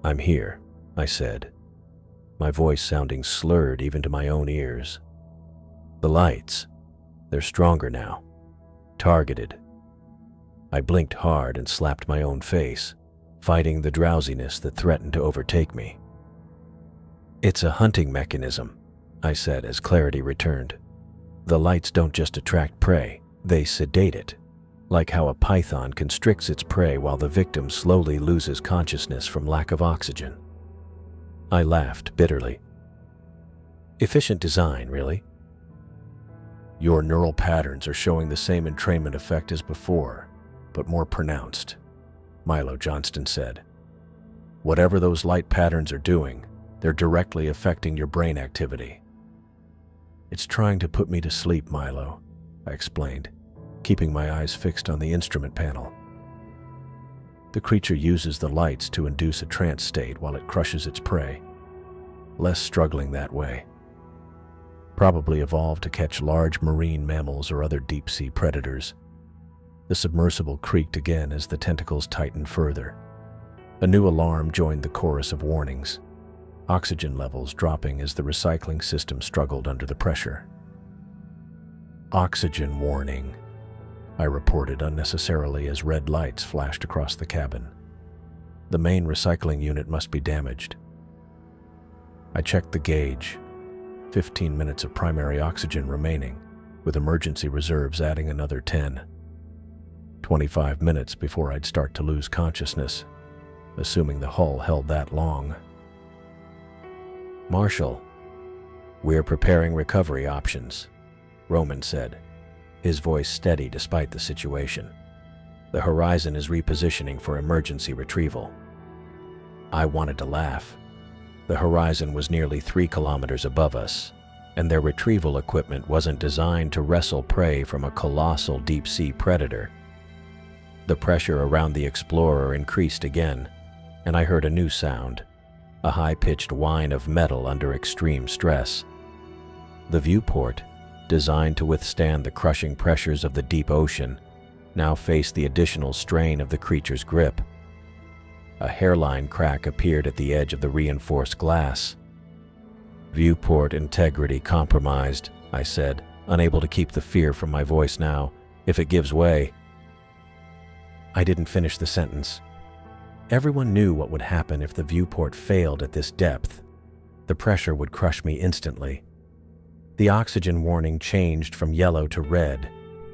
"I'm here," I said, my voice sounding slurred even to my own ears. "The lights, they're stronger now. Targeted." I blinked hard and slapped my own face, fighting the drowsiness that threatened to overtake me. "It's a hunting mechanism," I said as clarity returned. "The lights don't just attract prey, they sedate it, like how a python constricts its prey while the victim slowly loses consciousness from lack of oxygen." I laughed bitterly. "Efficient design, really?" "Your neural patterns are showing the same entrainment effect as before, but more pronounced," Milo Johnston said. "Whatever those light patterns are doing, they're directly affecting your brain activity." "It's trying to put me to sleep, Milo," I explained, keeping my eyes fixed on the instrument panel. "The creature uses the lights to induce a trance state while it crushes its prey. Less struggling that way. Probably evolved to catch large marine mammals or other deep-sea predators." The submersible creaked again as the tentacles tightened further. A new alarm joined the chorus of warnings, oxygen levels dropping as the recycling system struggled under the pressure. "Oxygen warning," I reported unnecessarily as red lights flashed across the cabin. "The main recycling unit must be damaged." I checked the gauge. 15 minutes of primary oxygen remaining, with emergency reserves adding another 10. 25 minutes before I'd start to lose consciousness, assuming the hull held that long. "Marshall, we're preparing recovery options," Roman said, his voice steady despite the situation. "The horizon is repositioning for emergency retrieval." I wanted to laugh. The horizon was nearly 3 kilometers above us, and their retrieval equipment wasn't designed to wrestle prey from a colossal deep-sea predator. The pressure around the Explorer increased again, and I heard a new sound, a high-pitched whine of metal under extreme stress. The viewport, designed to withstand the crushing pressures of the deep ocean, now faced the additional strain of the creature's grip. A hairline crack appeared at the edge of the reinforced glass. "Viewport integrity compromised," I said, unable to keep the fear from my voice now. "If it gives way—" I didn't finish the sentence. Everyone knew what would happen if the viewport failed at this depth. The pressure would crush me instantly. The oxygen warning changed from yellow to red,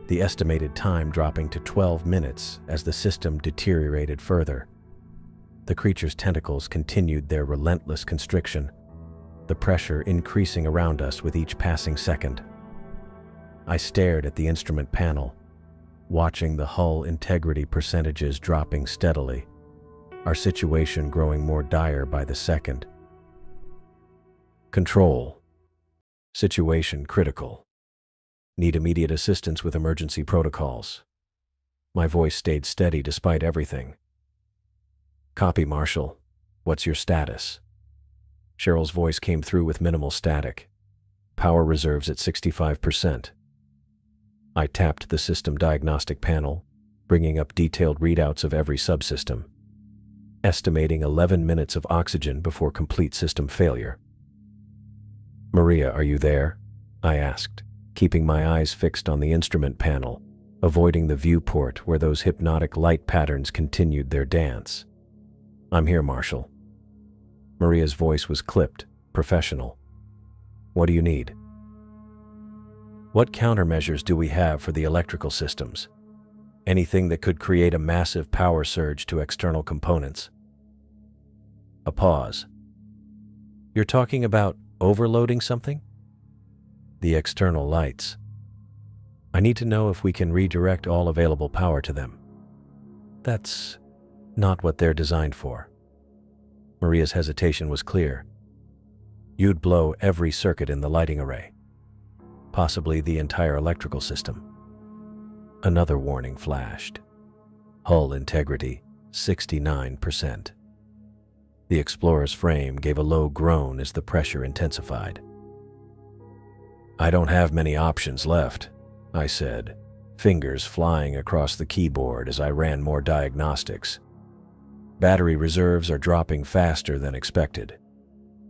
the estimated time dropping to 12 minutes as the system deteriorated further. The creature's tentacles continued their relentless constriction, the pressure increasing around us with each passing second. I stared at the instrument panel, watching the hull integrity percentages dropping steadily, our situation growing more dire by the second. "Control. Situation critical. Need immediate assistance with emergency protocols." My voice stayed steady despite everything. "Copy, Marshall. What's your status?" Cheryl's voice came through with minimal static. "Power reserves at 65%. I tapped the system diagnostic panel, bringing up detailed readouts of every subsystem, estimating 11 minutes of oxygen before complete system failure. "Maria, are you there?" I asked, keeping my eyes fixed on the instrument panel, avoiding the viewport where those hypnotic light patterns continued their dance. "I'm here, Marshall." Maria's voice was clipped, professional. "What do you need?" "What countermeasures do we have for the electrical systems? Anything that could create a massive power surge to external components." A pause. "You're talking about overloading something?" "The external lights. I need to know if we can redirect all available power to them." "That's not what they're designed for." Maria's hesitation was clear. "You'd blow every circuit in the lighting array, possibly the entire electrical system." Another warning flashed. Hull integrity, 69%. The Explorer's frame gave a low groan as the pressure intensified. "I don't have many options left," I said, fingers flying across the keyboard as I ran more diagnostics. "Battery reserves are dropping faster than expected.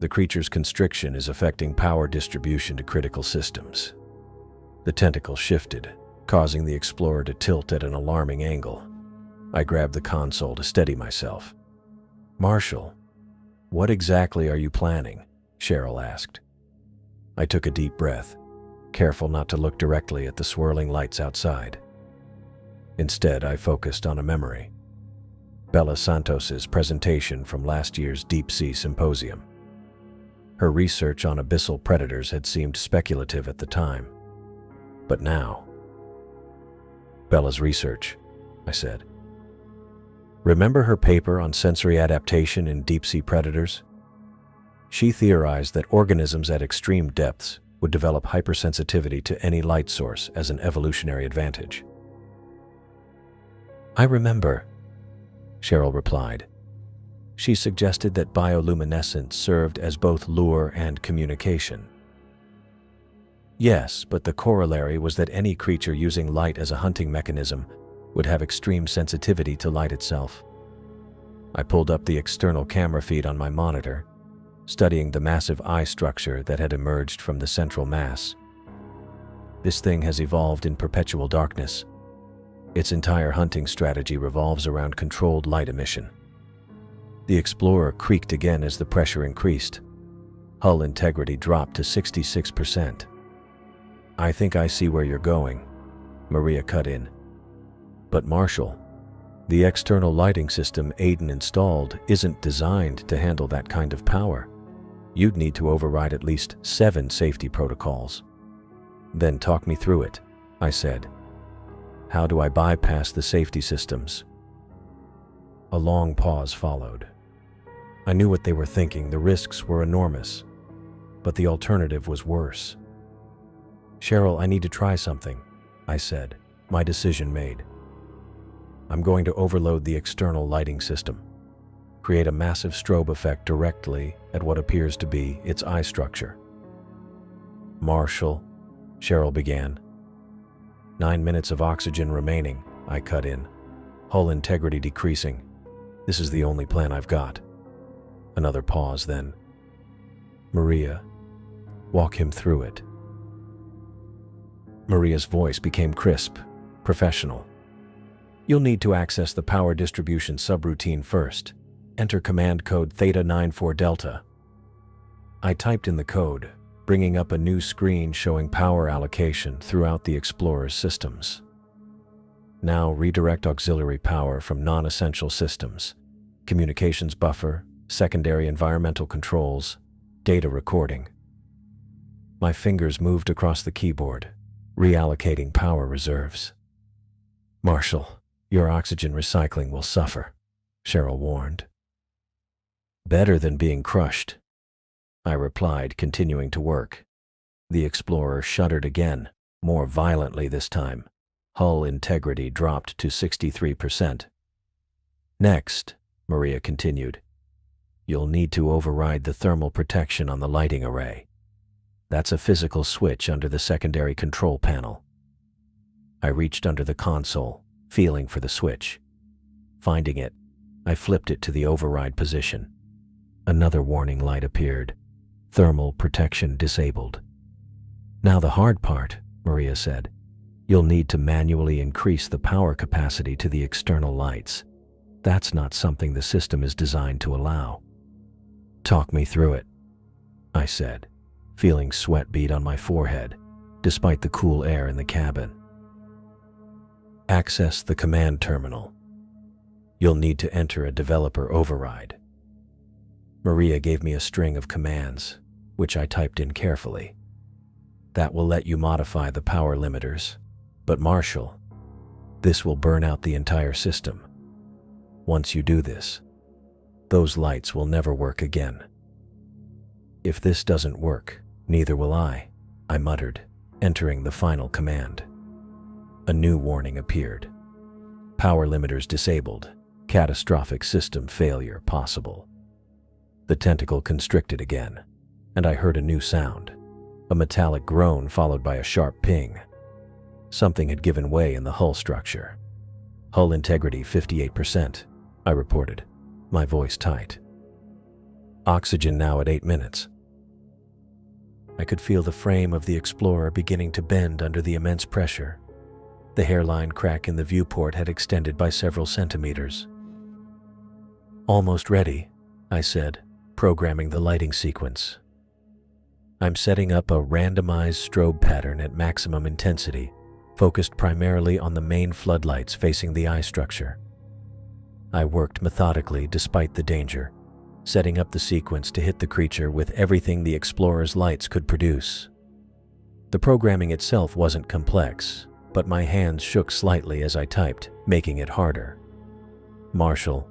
The creature's constriction is affecting power distribution to critical systems." The tentacle shifted, causing the Explorer to tilt at an alarming angle. I grabbed the console to steady myself. "Marshall, what exactly are you planning?" Cheryl asked. I took a deep breath, careful not to look directly at the swirling lights outside. Instead, I focused on a memory. Bella Santos's presentation from last year's deep-sea symposium. Her research on abyssal predators had seemed speculative at the time. But now... "Bella's research," I said. "Remember her paper on sensory adaptation in deep-sea predators? She theorized that organisms at extreme depths would develop hypersensitivity to any light source as an evolutionary advantage." "I remember," Cheryl replied. "She suggested that bioluminescence served as both lure and communication." "Yes, but the corollary was that any creature using light as a hunting mechanism would have extreme sensitivity to light itself." I pulled up the external camera feed on my monitor, studying the massive eye structure that had emerged from the central mass. "This thing has evolved in perpetual darkness. Its entire hunting strategy revolves around controlled light emission." The Explorer creaked again as the pressure increased. Hull integrity dropped to 66%. "I think I see where you're going," Maria cut in. "But Marshall, the external lighting system Aiden installed isn't designed to handle that kind of power. You'd need to override at least 7 safety protocols." "Then talk me through it," I said. "How do I bypass the safety systems?" A long pause followed. I knew what they were thinking. The risks were enormous, but the alternative was worse. "Cheryl, I need to try something," I said, my decision made. "I'm going to overload the external lighting system, create a massive strobe effect directly at what appears to be its eye structure." "Marshall," Cheryl began. 9 minutes of oxygen remaining," I cut in. "Hull integrity decreasing. This is the only plan I've got." Another pause, then. "Maria, walk him through it." Maria's voice became crisp, professional. "You'll need to access the power distribution subroutine first. Enter command code Theta-94 Delta." I typed in the code, bringing up a new screen showing power allocation throughout the Explorer's systems. "Now redirect auxiliary power from non-essential systems, communications buffer, secondary environmental controls, data recording." My fingers moved across the keyboard, reallocating power reserves. "Marshall, your oxygen recycling will suffer," Cheryl warned. "Better than being crushed," I replied, continuing to work. The Explorer shuddered again, more violently this time. Hull integrity dropped to 63%. "Next," Maria continued, "you'll need to override the thermal protection on the lighting array. That's a physical switch under the secondary control panel." I reached under the console, feeling for the switch. Finding it, I flipped it to the override position. Another warning light appeared. Thermal protection disabled. Now the hard part, Maria said. You'll need to manually increase the power capacity to the external lights. That's not something the system is designed to allow. Talk me through it, I said, feeling sweat bead on my forehead, despite the cool air in the cabin. Access the command terminal. You'll need to enter a developer override. Maria gave me a string of commands, which I typed in carefully. That will let you modify the power limiters, but Marshall, this will burn out the entire system. Once you do this, those lights will never work again. If this doesn't work, neither will I muttered, entering the final command. A new warning appeared. Power limiters disabled. Catastrophic system failure possible. The tentacle constricted again, and I heard a new sound. A metallic groan followed by a sharp ping. Something had given way in the hull structure. Hull integrity 58%, I reported, my voice tight. Oxygen now at 8 minutes. I could feel the frame of the Explorer beginning to bend under the immense pressure. The hairline crack in the viewport had extended by several centimeters. Almost ready, I said, programming the lighting sequence. I'm setting up a randomized strobe pattern at maximum intensity, focused primarily on the main floodlights facing the eye structure. I worked methodically despite the danger, setting up the sequence to hit the creature with everything the Explorer's lights could produce. The programming itself wasn't complex, but my hands shook slightly as I typed, making it harder. Marshall,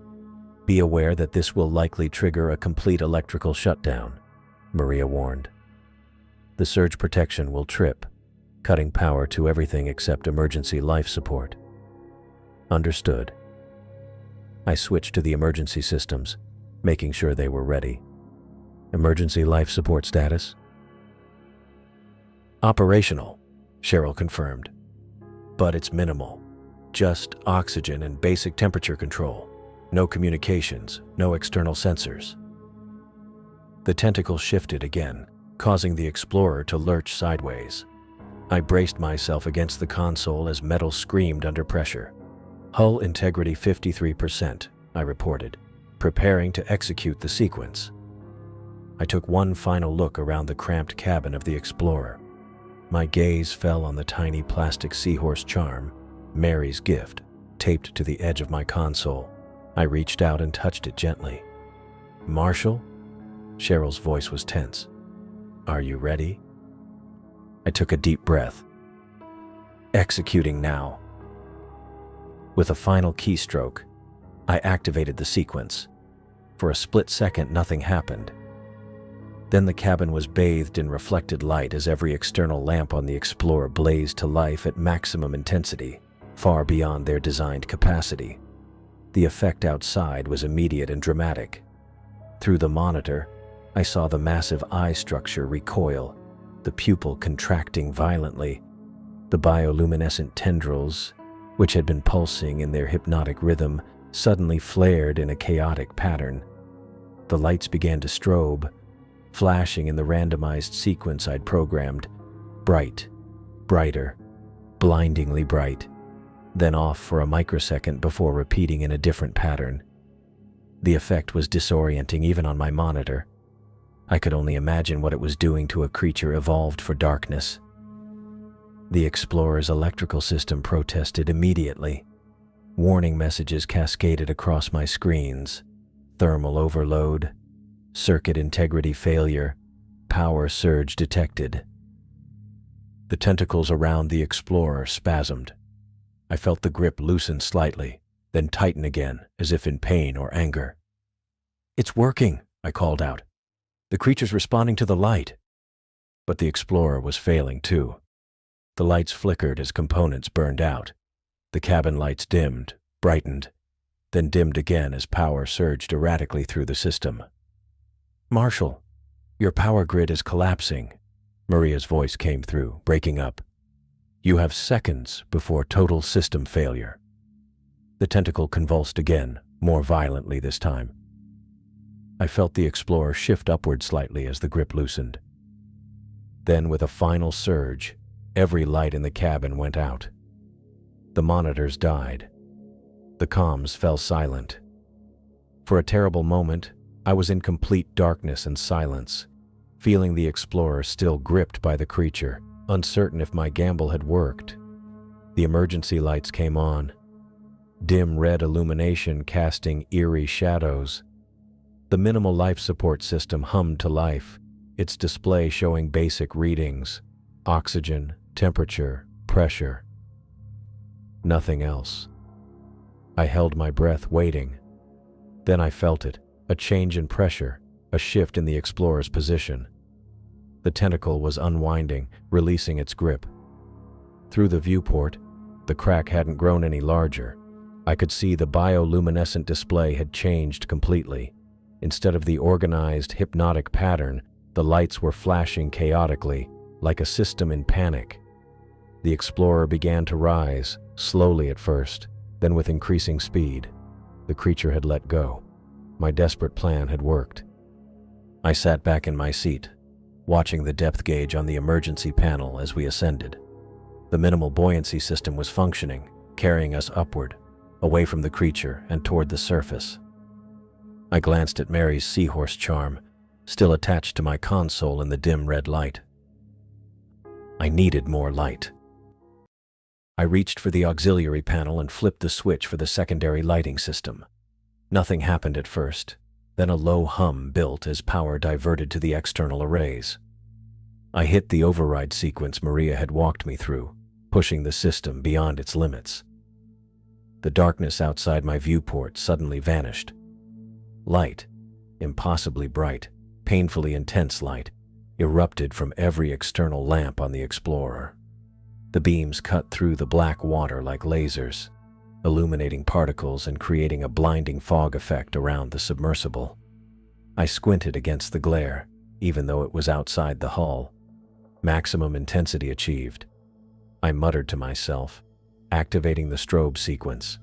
be aware that this will likely trigger a complete electrical shutdown, Maria warned. The surge protection will trip, cutting power to everything except emergency life support. Understood. I switched to the emergency systems, making sure they were ready. Emergency life support status? Operational, Cheryl confirmed. But it's minimal. Just oxygen and basic temperature control. No communications, no external sensors. The tentacle shifted again, causing the Explorer to lurch sideways. I braced myself against the console as metal screamed under pressure. Hull integrity 53%, I reported, preparing to execute the sequence. I took one final look around the cramped cabin of the Explorer. My gaze fell on the tiny plastic seahorse charm, Mary's gift, taped to the edge of my console. I reached out and touched it gently. Marshall? Cheryl's voice was tense. Are you ready? I took a deep breath. Executing now. With a final keystroke, I activated the sequence. For a split second, nothing happened. Then the cabin was bathed in reflected light as every external lamp on the Explorer blazed to life at maximum intensity, far beyond their designed capacity. The effect outside was immediate and dramatic. Through the monitor, I saw the massive eye structure recoil, the pupil contracting violently. The bioluminescent tendrils, which had been pulsing in their hypnotic rhythm, suddenly flared in a chaotic pattern. The lights began to strobe, flashing in the randomized sequence I'd programmed. Bright, brighter, blindingly bright, then off for a microsecond before repeating in a different pattern. The effect was disorienting even on my monitor. I could only imagine what it was doing to a creature evolved for darkness. The Explorer's electrical system protested immediately. Warning messages cascaded across my screens. Thermal overload, circuit integrity failure, power surge detected. The tentacles around the Explorer spasmed. I felt the grip loosen slightly, then tighten again, as if in pain or anger. It's working, I called out. The creature's responding to the light. But the Explorer was failing too. The lights flickered as components burned out. The cabin lights dimmed, brightened, then dimmed again as power surged erratically through the system. Marshall, your power grid is collapsing, Maria's voice came through, breaking up. You have seconds before total system failure. The tentacle convulsed again, more violently this time. I felt the Explorer shift upward slightly as the grip loosened. Then, with a final surge, every light in the cabin went out. The monitors died. The comms fell silent. For a terrible moment, I was in complete darkness and silence, feeling the Explorer still gripped by the creature, uncertain if my gamble had worked. The emergency lights came on, dim red illumination casting eerie shadows. The minimal life support system hummed to life, its display showing basic readings: oxygen, temperature, pressure. Nothing else. I held my breath, waiting. Then I felt it, a change in pressure, a shift in the Explorer's position. The tentacle was unwinding, releasing its grip. Through the viewport, the crack hadn't grown any larger. I could see the bioluminescent display had changed completely. Instead of the organized, hypnotic pattern, the lights were flashing chaotically, like a system in panic. The Explorer began to rise, slowly at first, then with increasing speed. The creature had let go. My desperate plan had worked. I sat back in my seat, watching the depth gauge on the emergency panel as we ascended. The minimal buoyancy system was functioning, carrying us upward, away from the creature and toward the surface. I glanced at Mary's seahorse charm, still attached to my console in the dim red light. I needed more light. I reached for the auxiliary panel and flipped the switch for the secondary lighting system. Nothing happened at first, then a low hum built as power diverted to the external arrays. I hit the override sequence Maria had walked me through, pushing the system beyond its limits. The darkness outside my viewport suddenly vanished. Light, impossibly bright, painfully intense light, erupted from every external lamp on the Explorer. The beams cut through the black water like lasers, illuminating particles and creating a blinding fog effect around the submersible. I squinted against the glare, even though it was outside the hull. Maximum intensity achieved. I muttered to myself, activating the strobe sequence.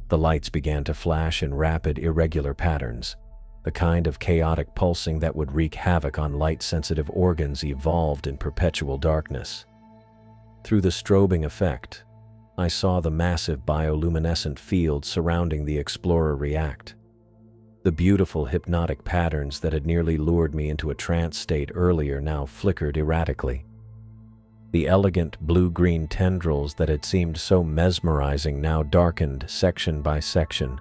The lights began to flash in rapid, irregular patterns. The kind of chaotic pulsing that would wreak havoc on light-sensitive organs evolved in perpetual darkness. Through the strobing effect, I saw the massive bioluminescent field surrounding the Explorer react. The beautiful hypnotic patterns that had nearly lured me into a trance state earlier now flickered erratically. The elegant blue-green tendrils that had seemed so mesmerizing now darkened section by section,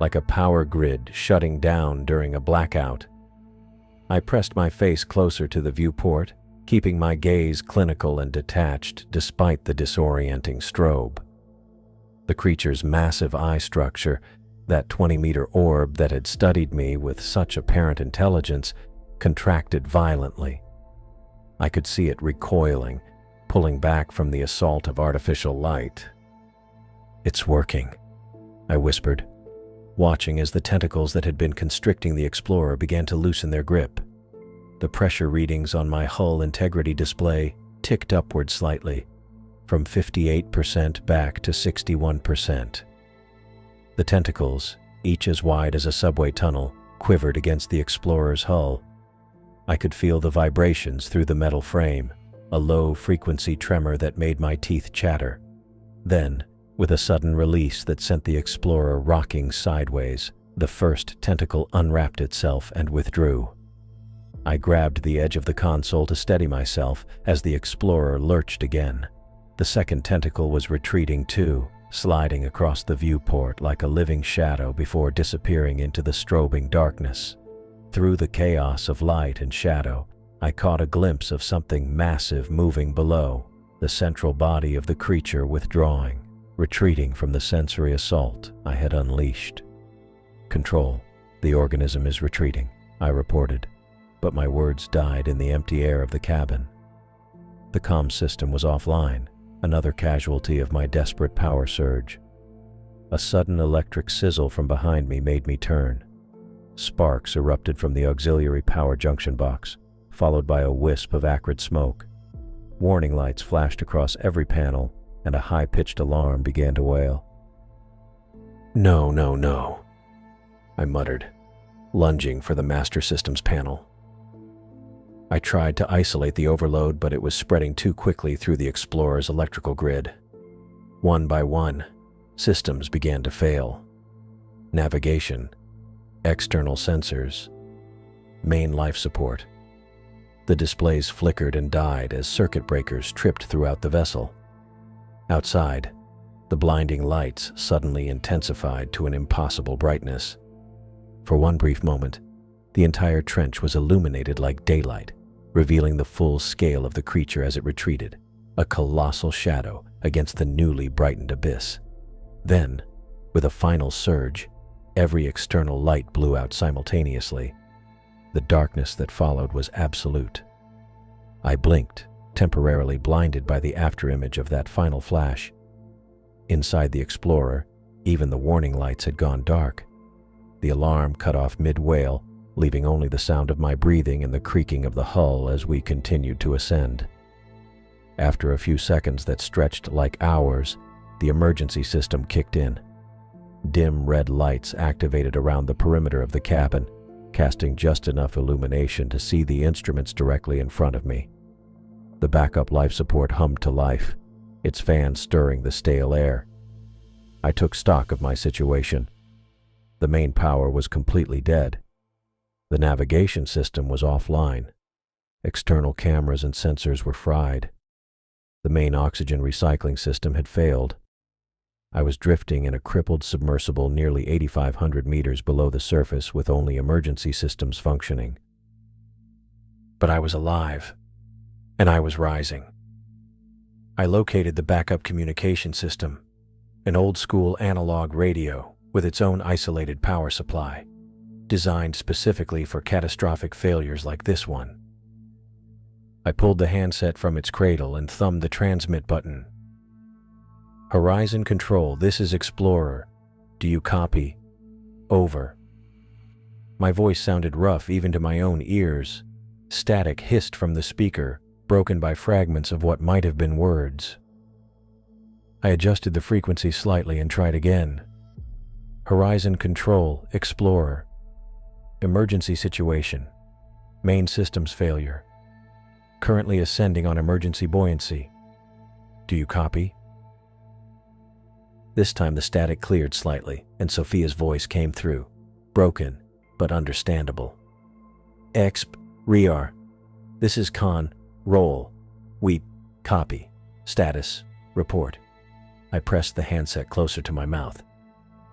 like a power grid shutting down during a blackout. I pressed my face closer to the viewport, keeping my gaze clinical and detached despite the disorienting strobe. The creature's massive eye structure, that 20-meter orb that had studied me with such apparent intelligence, contracted violently. I could see it recoiling, pulling back from the assault of artificial light. "It's working," I whispered, watching as the tentacles that had been constricting the Explorer began to loosen their grip. The pressure readings on my hull integrity display ticked upward slightly, from 58% back to 61%. The tentacles, each as wide as a subway tunnel, quivered against the Explorer's hull. I could feel the vibrations through the metal frame, a low-frequency tremor that made my teeth chatter. Then, with a sudden release that sent the Explorer rocking sideways, the first tentacle unwrapped itself and withdrew. I grabbed the edge of the console to steady myself as the Explorer lurched again. The second tentacle was retreating too, sliding across the viewport like a living shadow before disappearing into the strobing darkness. Through the chaos of light and shadow, I caught a glimpse of something massive moving below, the central body of the creature withdrawing, retreating from the sensory assault I had unleashed. "Control, the organism is retreating," I reported, but my words died in the empty air of the cabin. The comm system was offline, another casualty of my desperate power surge. A sudden electric sizzle from behind me made me turn. Sparks erupted from the auxiliary power junction box, followed by a wisp of acrid smoke. Warning lights flashed across every panel, and a high-pitched alarm began to wail. "No, no, no," I muttered, lunging for the master systems panel. I tried to isolate the overload, but it was spreading too quickly through the Explorer's electrical grid. One by one, systems began to fail. Navigation, external sensors, main life support. The displays flickered and died as circuit breakers tripped throughout the vessel. Outside, the blinding lights suddenly intensified to an impossible brightness. For one brief moment, the entire trench was illuminated like daylight, revealing the full scale of the creature as it retreated, a colossal shadow against the newly brightened abyss. Then, with a final surge, every external light blew out simultaneously. The darkness that followed was absolute. I blinked, temporarily blinded by the afterimage of that final flash. Inside the Explorer, even the warning lights had gone dark. The alarm cut off mid-wail, leaving only the sound of my breathing and the creaking of the hull as we continued to ascend. After a few seconds that stretched like hours, the emergency system kicked in. Dim red lights activated around the perimeter of the cabin, casting just enough illumination to see the instruments directly in front of me. The backup life support hummed to life, its fans stirring the stale air. I took stock of my situation. The main power was completely dead. The navigation system was offline. External cameras and sensors were fried. The main oxygen recycling system had failed. I was drifting in a crippled submersible nearly 8,500 meters below the surface with only emergency systems functioning. But I was alive, and I was rising. I located the backup communication system, an old-school analog radio with its own isolated power supply, designed specifically for catastrophic failures like this one. I pulled the handset from its cradle and thumbed the transmit button. "Horizon Control, this is Explorer. Do you copy? Over." My voice sounded rough even to my own ears. Static hissed from the speaker, broken by fragments of what might have been words. I adjusted the frequency slightly and tried again. "Horizon Control, Explorer. Emergency situation. Main systems failure. Currently ascending on emergency buoyancy. Do you copy?" This time the static cleared slightly, and Sophia's voice came through, broken but understandable. "Exp. Riar. This is Khan. Roll. We copy. Status. Report." I pressed the handset closer to my mouth.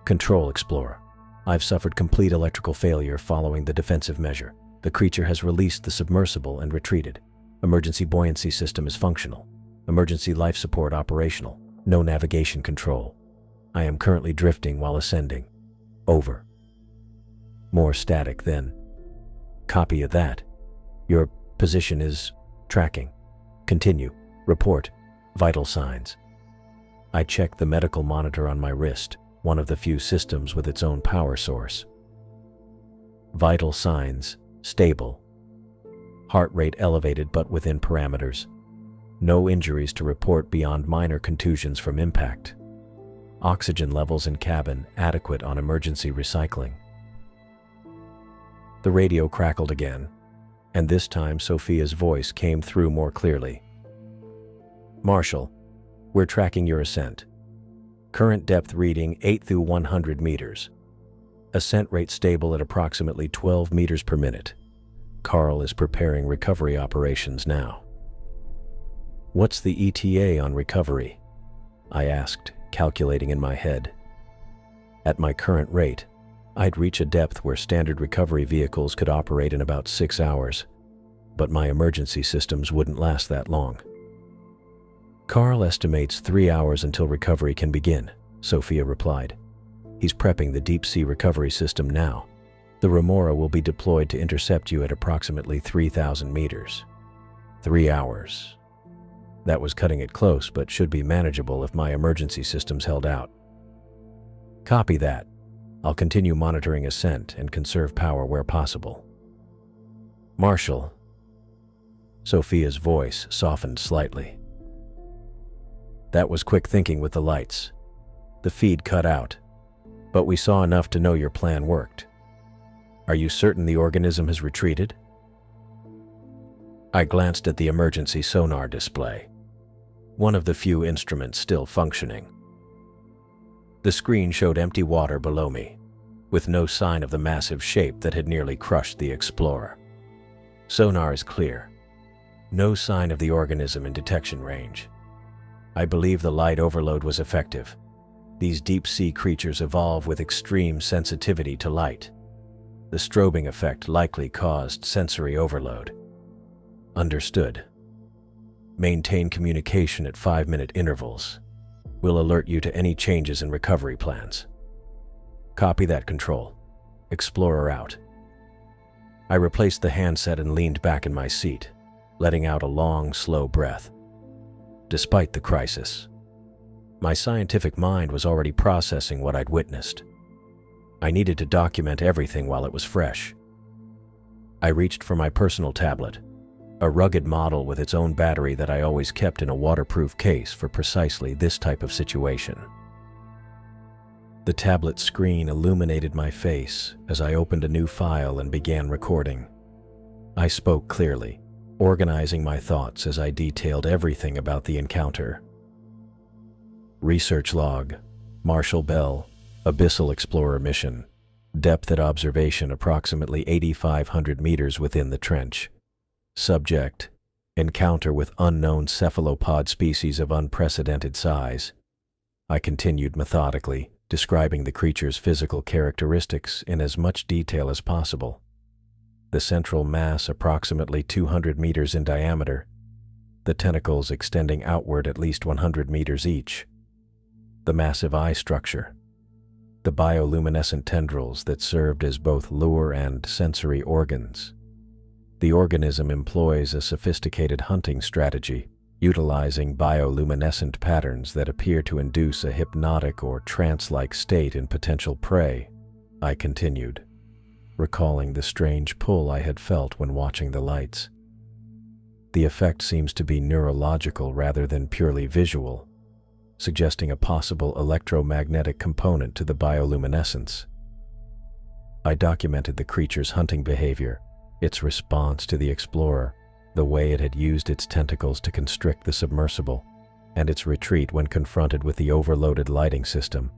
"Control, Explorer. I've suffered complete electrical failure following the defensive measure. The creature has released the submersible and retreated. Emergency buoyancy system is functional. Emergency life support operational. No navigation control. I am currently drifting while ascending. Over." More static then. "Copy of that. Your position is tracking. Continue. Report. Vital signs." I checked the medical monitor on my wrist, one of the few systems with its own power source. Vital signs, stable. Heart rate elevated but within parameters. No injuries to report beyond minor contusions from impact. Oxygen levels in cabin adequate on emergency recycling. The radio crackled again, and this time Sophia's voice came through more clearly. "Marshall, we're tracking your ascent. Current depth reading 8 through 100 meters. Ascent rate stable at approximately 12 meters per minute. Carl is preparing recovery operations now." "What's the ETA on recovery?" I asked, calculating in my head. At my current rate, I'd reach a depth where standard recovery vehicles could operate in about 6 hours, but my emergency systems wouldn't last that long. "Carl estimates 3 hours until recovery can begin," Sophia replied. "He's prepping the deep-sea recovery system now. The Remora will be deployed to intercept you at approximately 3,000 meters. 3 hours. That was cutting it close, but should be manageable if my emergency systems held out." "Copy that. I'll continue monitoring ascent and conserve power where possible." "Marshall." Sophia's voice softened slightly. "That was quick thinking with the lights. The feed cut out, but we saw enough to know your plan worked. Are you certain the organism has retreated? I glanced at the emergency sonar display, one of the few instruments still functioning. The screen showed empty water below me, with no sign of the massive shape that had nearly crushed the Explorer. Sonar is clear. No sign of the organism in detection range. I believe the light overload was effective. These deep-sea creatures evolve with extreme sensitivity to light. The strobing effect likely caused sensory overload. Understood. Maintain communication at 5-minute intervals. We'll alert you to any changes in recovery plans. Copy that, Control. Explorer out. I replaced the handset and leaned back in my seat, letting out a long, slow breath. Despite the crisis, my scientific mind was already processing what I'd witnessed. I needed to document everything while it was fresh. I reached for my personal tablet, a rugged model with its own battery that I always kept in a waterproof case for precisely this type of situation. The tablet screen illuminated my face as I opened a new file and began recording. I spoke clearly, organizing my thoughts as I detailed everything about the encounter. Research log, Marshall Bell, Abyssal Explorer mission, depth at observation approximately 8,500 meters within the trench. Subject, encounter with unknown cephalopod species of unprecedented size. I continued methodically, describing the creature's physical characteristics in as much detail as possible. The central mass approximately 200 meters in diameter, the tentacles extending outward at least 100 meters each. The massive eye structure, the bioluminescent tendrils that served as both lure and sensory organs. The organism employs a sophisticated hunting strategy, utilizing bioluminescent patterns that appear to induce a hypnotic or trance-like state in potential prey, I continued, recalling the strange pull I had felt when watching the lights. The effect seems to be neurological rather than purely visual, suggesting a possible electromagnetic component to the bioluminescence. I documented the creature's hunting behavior, its response to the Explorer, the way it had used its tentacles to constrict the submersible, and its retreat when confronted with the overloaded lighting system.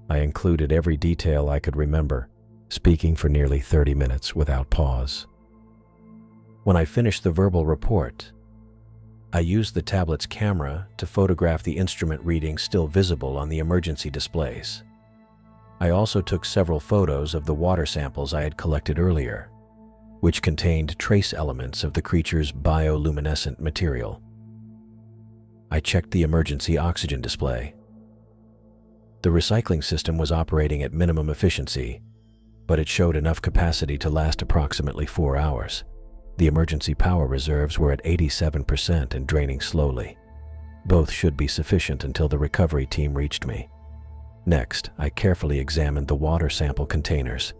I included every detail I could remember, speaking for nearly 30 minutes without pause. When I finished the verbal report, I used the tablet's camera to photograph the instrument readings still visible on the emergency displays. I also took several photos of the water samples I had collected earlier, which contained trace elements of the creature's bioluminescent material. I checked the emergency oxygen display. The recycling system was operating at minimum efficiency, but it showed enough capacity to last approximately 4 hours. The emergency power reserves were at 87% and draining slowly. Both should be sufficient until the recovery team reached me. Next, I carefully examined the water sample containers.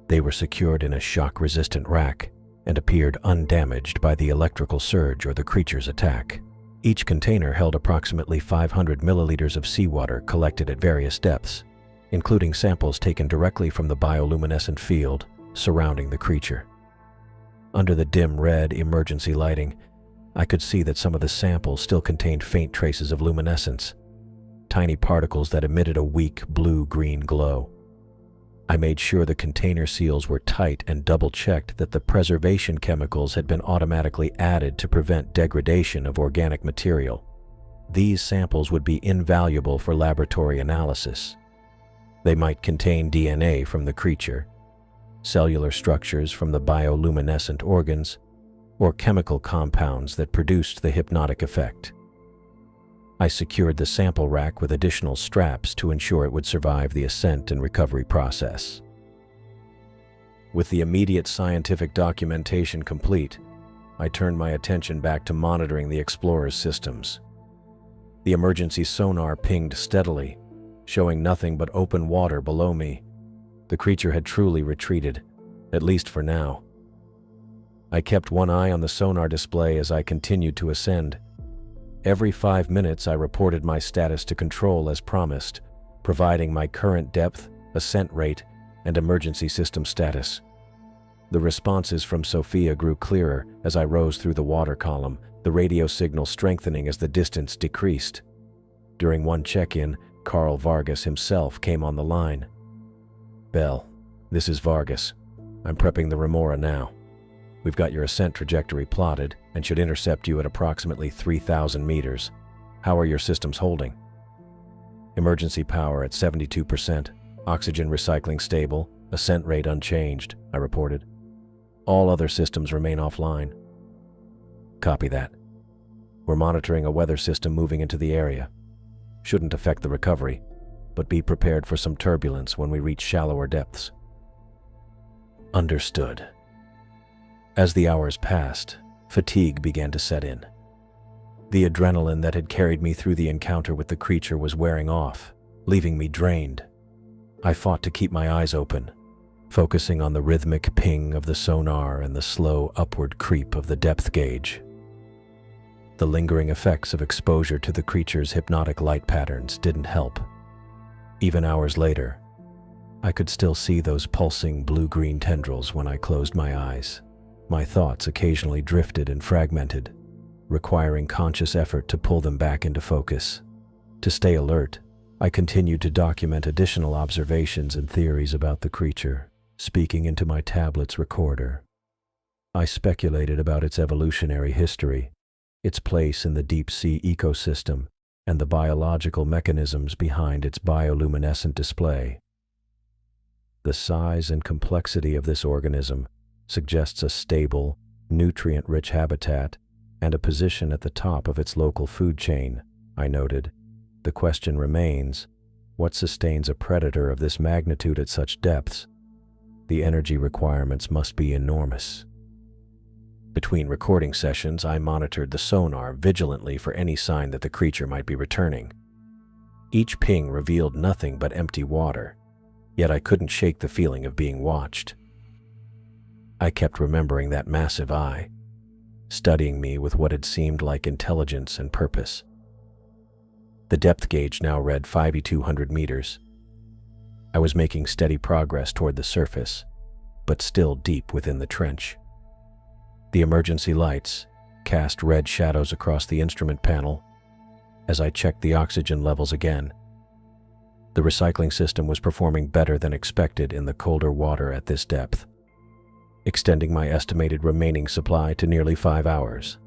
They were secured in a shock-resistant rack and appeared undamaged by the electrical surge or the creature's attack. Each container held approximately 500 milliliters of seawater collected at various depths, including samples taken directly from the bioluminescent field surrounding the creature. Under the dim red emergency lighting, I could see that some of the samples still contained faint traces of luminescence, tiny particles that emitted a weak blue-green glow. I made sure the container seals were tight and double-checked that the preservation chemicals had been automatically added to prevent degradation of organic material. These samples would be invaluable for laboratory analysis. They might contain DNA from the creature, cellular structures from the bioluminescent organs, or chemical compounds that produced the hypnotic effect. I secured the sample rack with additional straps to ensure it would survive the ascent and recovery process. With the immediate scientific documentation complete, I turned my attention back to monitoring the Explorer's systems. The emergency sonar pinged steadily, showing nothing but open water below me. The creature had truly retreated, at least for now. I kept one eye on the sonar display as I continued to ascend. Every 5 minutes I reported my status to Control as promised, providing my current depth, ascent rate, and emergency system status. The responses from Sophia grew clearer as I rose through the water column, the radio signal strengthening as the distance decreased. During one check-in, Carl Vargas himself came on the line. "Bell, this is Vargas. I'm prepping the Remora now. We've got your ascent trajectory plotted and should intercept you at approximately 3,000 meters. How are your systems holding?" "Emergency power at 72%, oxygen recycling stable, ascent rate unchanged," I reported. "All other systems remain offline." "Copy that. We're monitoring a weather system moving into the area. Shouldn't affect the recovery, but be prepared for some turbulence when we reach shallower depths." Understood. As the hours passed, fatigue began to set in. The adrenaline that had carried me through the encounter with the creature was wearing off, leaving me drained. I fought to keep my eyes open, focusing on the rhythmic ping of the sonar and the slow upward creep of the depth gauge. The lingering effects of exposure to the creature's hypnotic light patterns didn't help. Even hours later, I could still see those pulsing blue-green tendrils when I closed my eyes. My thoughts occasionally drifted and fragmented, requiring conscious effort to pull them back into focus. To stay alert, I continued to document additional observations and theories about the creature, speaking into my tablet's recorder. I speculated about its evolutionary history, its place in the deep-sea ecosystem, and the biological mechanisms behind its bioluminescent display. The size and complexity of this organism suggests a stable, nutrient-rich habitat and a position at the top of its local food chain, I noted. The question remains, what sustains a predator of this magnitude at such depths? The energy requirements must be enormous. Between recording sessions, I monitored the sonar vigilantly for any sign that the creature might be returning. Each ping revealed nothing but empty water, yet I couldn't shake the feeling of being watched. I kept remembering that massive eye, studying me with what had seemed like intelligence and purpose. The depth gauge now read 5,200 meters. I was making steady progress toward the surface, but still deep within the trench. The emergency lights cast red shadows across the instrument panel as I checked the oxygen levels again. The recycling system was performing better than expected in the colder water at this depth, extending my estimated remaining supply to nearly 5 hours.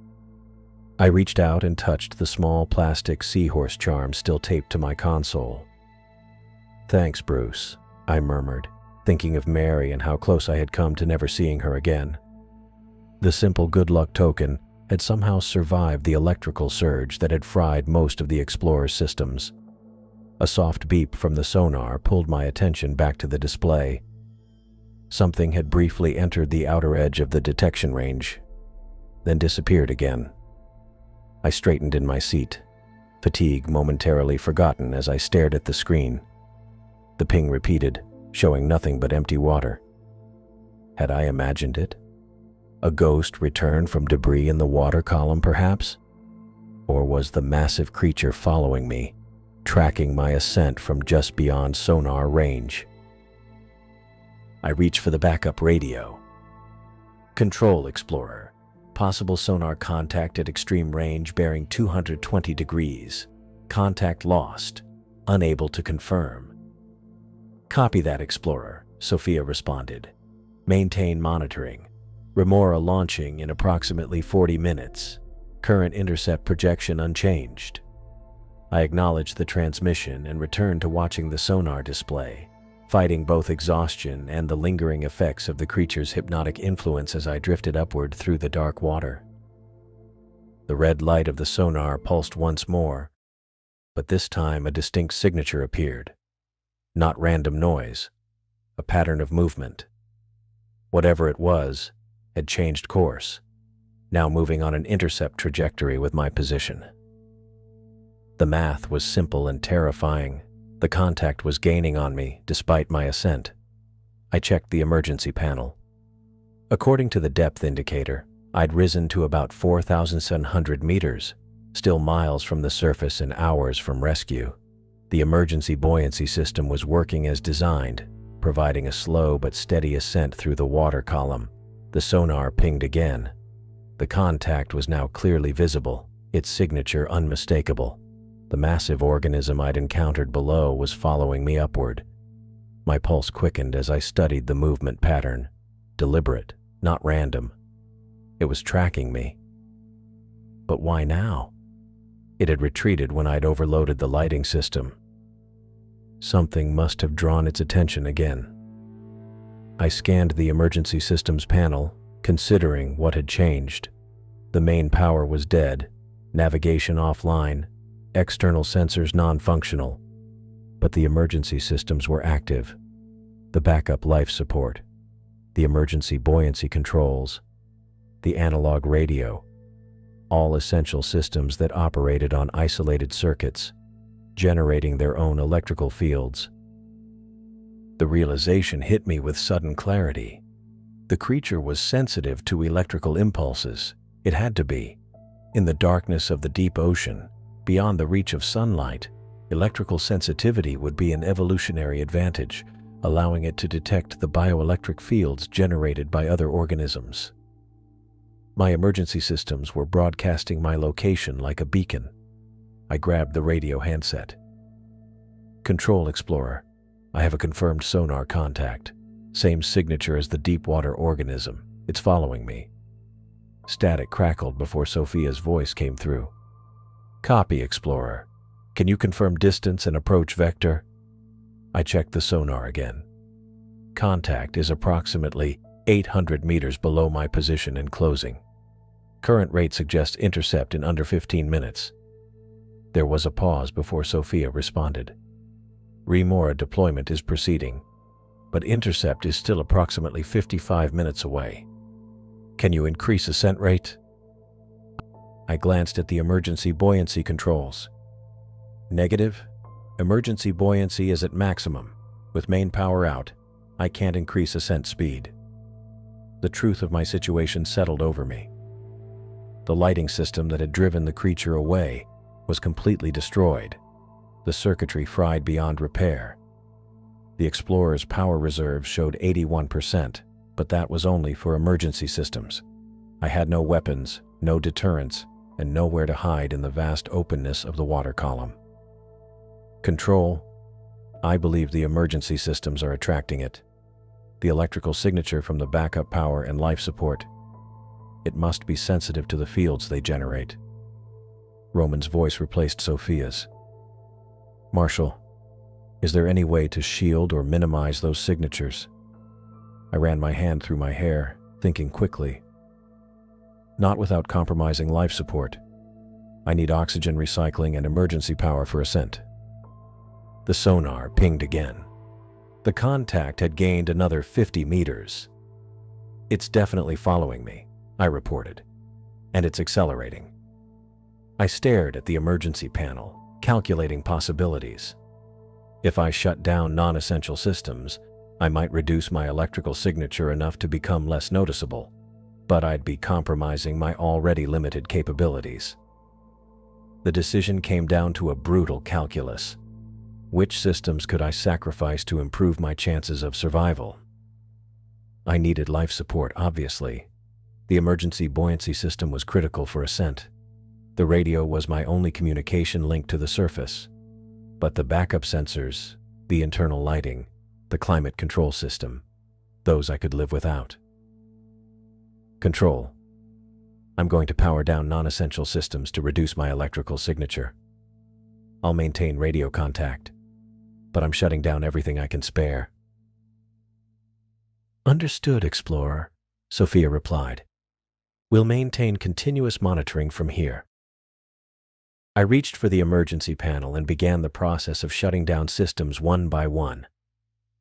I reached out and touched the small plastic seahorse charm still taped to my console. "Thanks, Bruce," I murmured, thinking of Mary and how close I had come to never seeing her again. The simple good luck token had somehow survived the electrical surge that had fried most of the Explorer's systems. A soft beep from the sonar pulled my attention back to the display. Something had briefly entered the outer edge of the detection range, then disappeared again. I straightened in my seat, fatigue momentarily forgotten as I stared at the screen. The ping repeated, showing nothing but empty water. Had I imagined it? A ghost returned from debris in the water column, perhaps? Or was the massive creature following me, tracking my ascent from just beyond sonar range? I reached for the backup radio. "Control, Explorer. Possible sonar contact at extreme range bearing 220 degrees. Contact lost. Unable to confirm." "Copy that, Explorer," Sophia responded. "Maintain monitoring. Remora launching in approximately 40 minutes. Current intercept projection unchanged." I acknowledged the transmission and returned to watching the sonar display, fighting both exhaustion and the lingering effects of the creature's hypnotic influence as I drifted upward through the dark water. The red light of the sonar pulsed once more, but this time a distinct signature appeared. Not random noise, a pattern of movement. Whatever it was, had changed course, now moving on an intercept trajectory with my position. The math was simple and terrifying. The contact was gaining on me, despite my ascent. I checked the emergency panel. According to the depth indicator, I'd risen to about 4,700 meters, still miles from the surface and hours from rescue. The emergency buoyancy system was working as designed, providing a slow but steady ascent through the water column. The sonar pinged again. The contact was now clearly visible, its signature unmistakable. The massive organism I'd encountered below was following me upward. My pulse quickened as I studied the movement pattern. Deliberate, not random. It was tracking me. But why now? It had retreated when I'd overloaded the lighting system. Something must have drawn its attention again. I scanned the emergency systems panel, considering what had changed. The main power was dead, navigation offline, external sensors non-functional, but the emergency systems were active. The backup life support, the emergency buoyancy controls, the analog radio, all essential systems that operated on isolated circuits, generating their own electrical fields. The realization hit me with sudden clarity. The creature was sensitive to electrical impulses. It had to be. In the darkness of the deep ocean, beyond the reach of sunlight, electrical sensitivity would be an evolutionary advantage, allowing it to detect the bioelectric fields generated by other organisms. My emergency systems were broadcasting my location like a beacon. I grabbed the radio handset. "Control, Explorer. I have a confirmed sonar contact. Same signature as the Deepwater organism. It's following me." Static crackled before Sophia's voice came through. "Copy, Explorer. Can you confirm distance and approach vector?" I checked the sonar again. Contact is approximately 800 meters below my position and closing. Current rate suggests intercept in under 15 minutes. There was a pause before Sophia responded. "Remora deployment is proceeding, but intercept is still approximately 55 minutes away. Can you increase ascent rate?" I glanced at the emergency buoyancy controls. "Negative. Emergency buoyancy is at maximum. With main power out, I can't increase ascent speed." The truth of my situation settled over me. The lighting system that had driven the creature away was completely destroyed, the circuitry fried beyond repair. The Explorer's power reserve showed 81%, but that was only for emergency systems. I had no weapons, no deterrents, and nowhere to hide in the vast openness of the water column. "Control, I believe the emergency systems are attracting it. The electrical signature from the backup power and life support. It must be sensitive to the fields they generate." Roman's voice replaced Sophia's. "Marshal, is there any way to shield or minimize those signatures?" I ran my hand through my hair, thinking quickly. "Not without compromising life support. I need oxygen recycling and emergency power for ascent." The sonar pinged again. The contact had gained another 50 meters. "It's definitely following me," I reported, "and it's accelerating." I stared at the emergency panel, calculating possibilities. If I shut down non-essential systems, I might reduce my electrical signature enough to become less noticeable, but I'd be compromising my already limited capabilities. The decision came down to a brutal calculus. Which systems could I sacrifice to improve my chances of survival? I needed life support, obviously. The emergency buoyancy system was critical for ascent. The radio was my only communication link to the surface. But the backup sensors, the internal lighting, the climate control system, those I could live without. "Control, I'm going to power down non-essential systems to reduce my electrical signature. I'll maintain radio contact, but I'm shutting down everything I can spare." "Understood, Explorer," Sophia replied. "We'll maintain continuous monitoring from here." I reached for the emergency panel and began the process of shutting down systems one by one.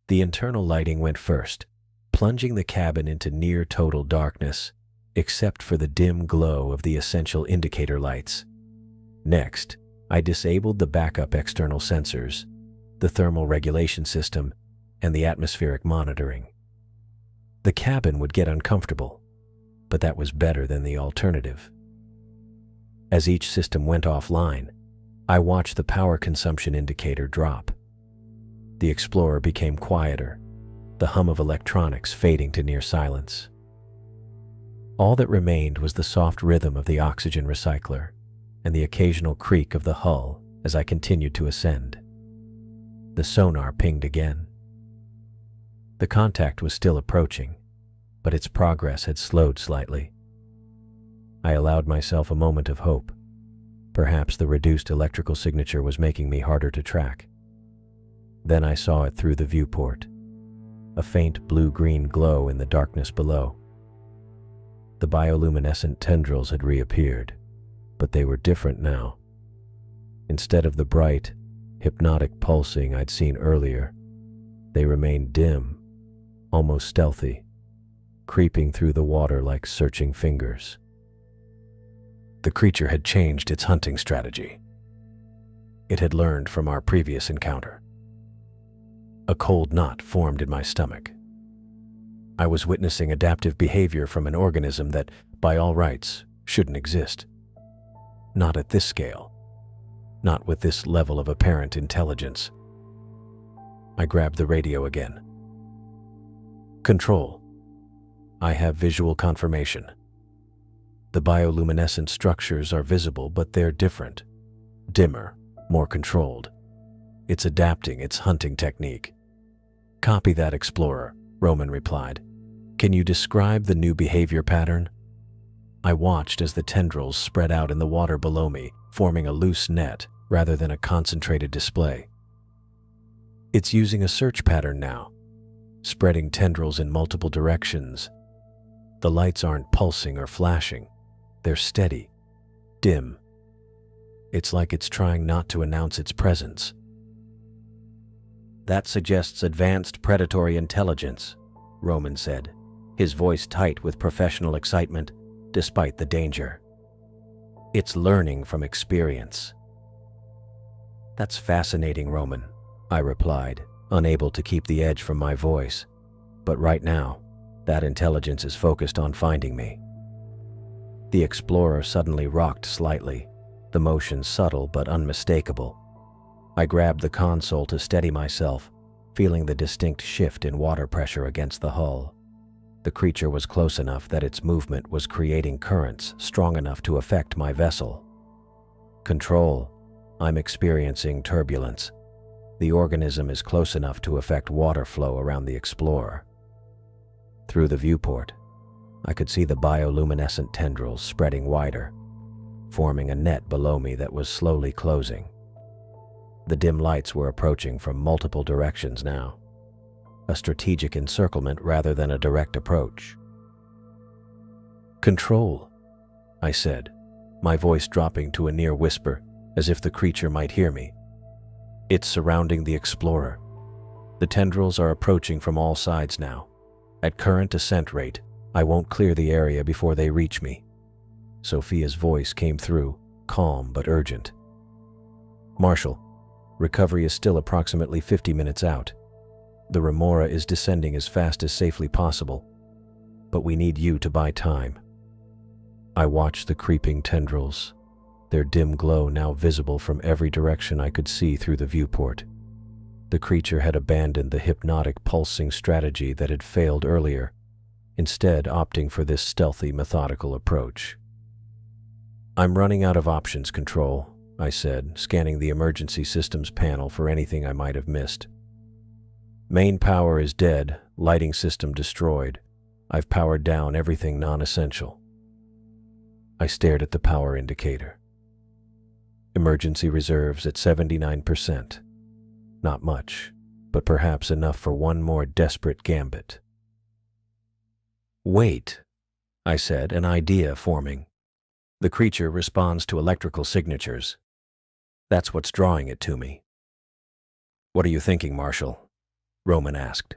The internal lighting went first, plunging the cabin into near total darkness, except for the dim glow of the essential indicator lights. Next, I disabled the backup external sensors, the thermal regulation system, and the atmospheric monitoring. The cabin would get uncomfortable, but that was better than the alternative. As each system went offline, I watched the power consumption indicator drop. The Explorer became quieter, the hum of electronics fading to near silence. All that remained was the soft rhythm of the oxygen recycler and the occasional creak of the hull as I continued to ascend. The sonar pinged again. The contact was still approaching, but its progress had slowed slightly. I allowed myself a moment of hope. Perhaps the reduced electrical signature was making me harder to track. Then I saw it through the viewport, a faint blue-green glow in the darkness below. The bioluminescent tendrils had reappeared, but they were different now. Instead of the bright, hypnotic pulsing I'd seen earlier, they remained dim, almost stealthy, creeping through the water like searching fingers. The creature had changed its hunting strategy. It had learned from our previous encounter. A cold knot formed in my stomach. I was witnessing adaptive behavior from an organism that, by all rights, shouldn't exist. Not at this scale. Not with this level of apparent intelligence. I grabbed the radio again. Control. I have visual confirmation. The bioluminescent structures are visible, but they're different. Dimmer, more controlled. It's adapting its hunting technique. Copy that, Explorer, Roman replied. Can you describe the new behavior pattern? I watched as the tendrils spread out in the water below me, forming a loose net rather than a concentrated display. It's using a search pattern now, spreading tendrils in multiple directions. The lights aren't pulsing or flashing. They're steady, dim. It's like it's trying not to announce its presence. That suggests advanced predatory intelligence, Roman said, his voice tight with professional excitement despite the danger. It's learning from experience. That's fascinating, Roman, I replied, unable to keep the edge from my voice. But right now, that intelligence is focused on finding me. The Explorer suddenly rocked slightly, the motion subtle but unmistakable. I grabbed the console to steady myself, feeling the distinct shift in water pressure against the hull. The creature was close enough that its movement was creating currents strong enough to affect my vessel. Control. I'm experiencing turbulence. The organism is close enough to affect water flow around the Explorer. Through the viewport, I could see the bioluminescent tendrils spreading wider, forming a net below me that was slowly closing. The dim lights were approaching from multiple directions now, a strategic encirclement rather than a direct approach. Control, I said, my voice dropping to a near whisper, as if the creature might hear me. It's surrounding the Explorer. The tendrils are approaching from all sides now. At current ascent rate, I won't clear the area before they reach me. Sophia's voice came through, calm but urgent. Marshal, recovery is still approximately 50 minutes out. The remora is descending as fast as safely possible, but we need you to buy time. I watched the creeping tendrils, their dim glow now visible from every direction I could see through the viewport. The creature had abandoned the hypnotic pulsing strategy that had failed earlier, instead opting for this stealthy, methodical approach. I'm running out of options, Control, I said, scanning the emergency systems panel for anything I might have missed. Main power is dead, lighting system destroyed. I've powered down everything non-essential. I stared at the power indicator. Emergency reserves at 79%. Not much, but perhaps enough for one more desperate gambit. Wait, I said, an idea forming. The creature responds to electrical signatures. That's what's drawing it to me. What are you thinking, Marshal? Roman asked.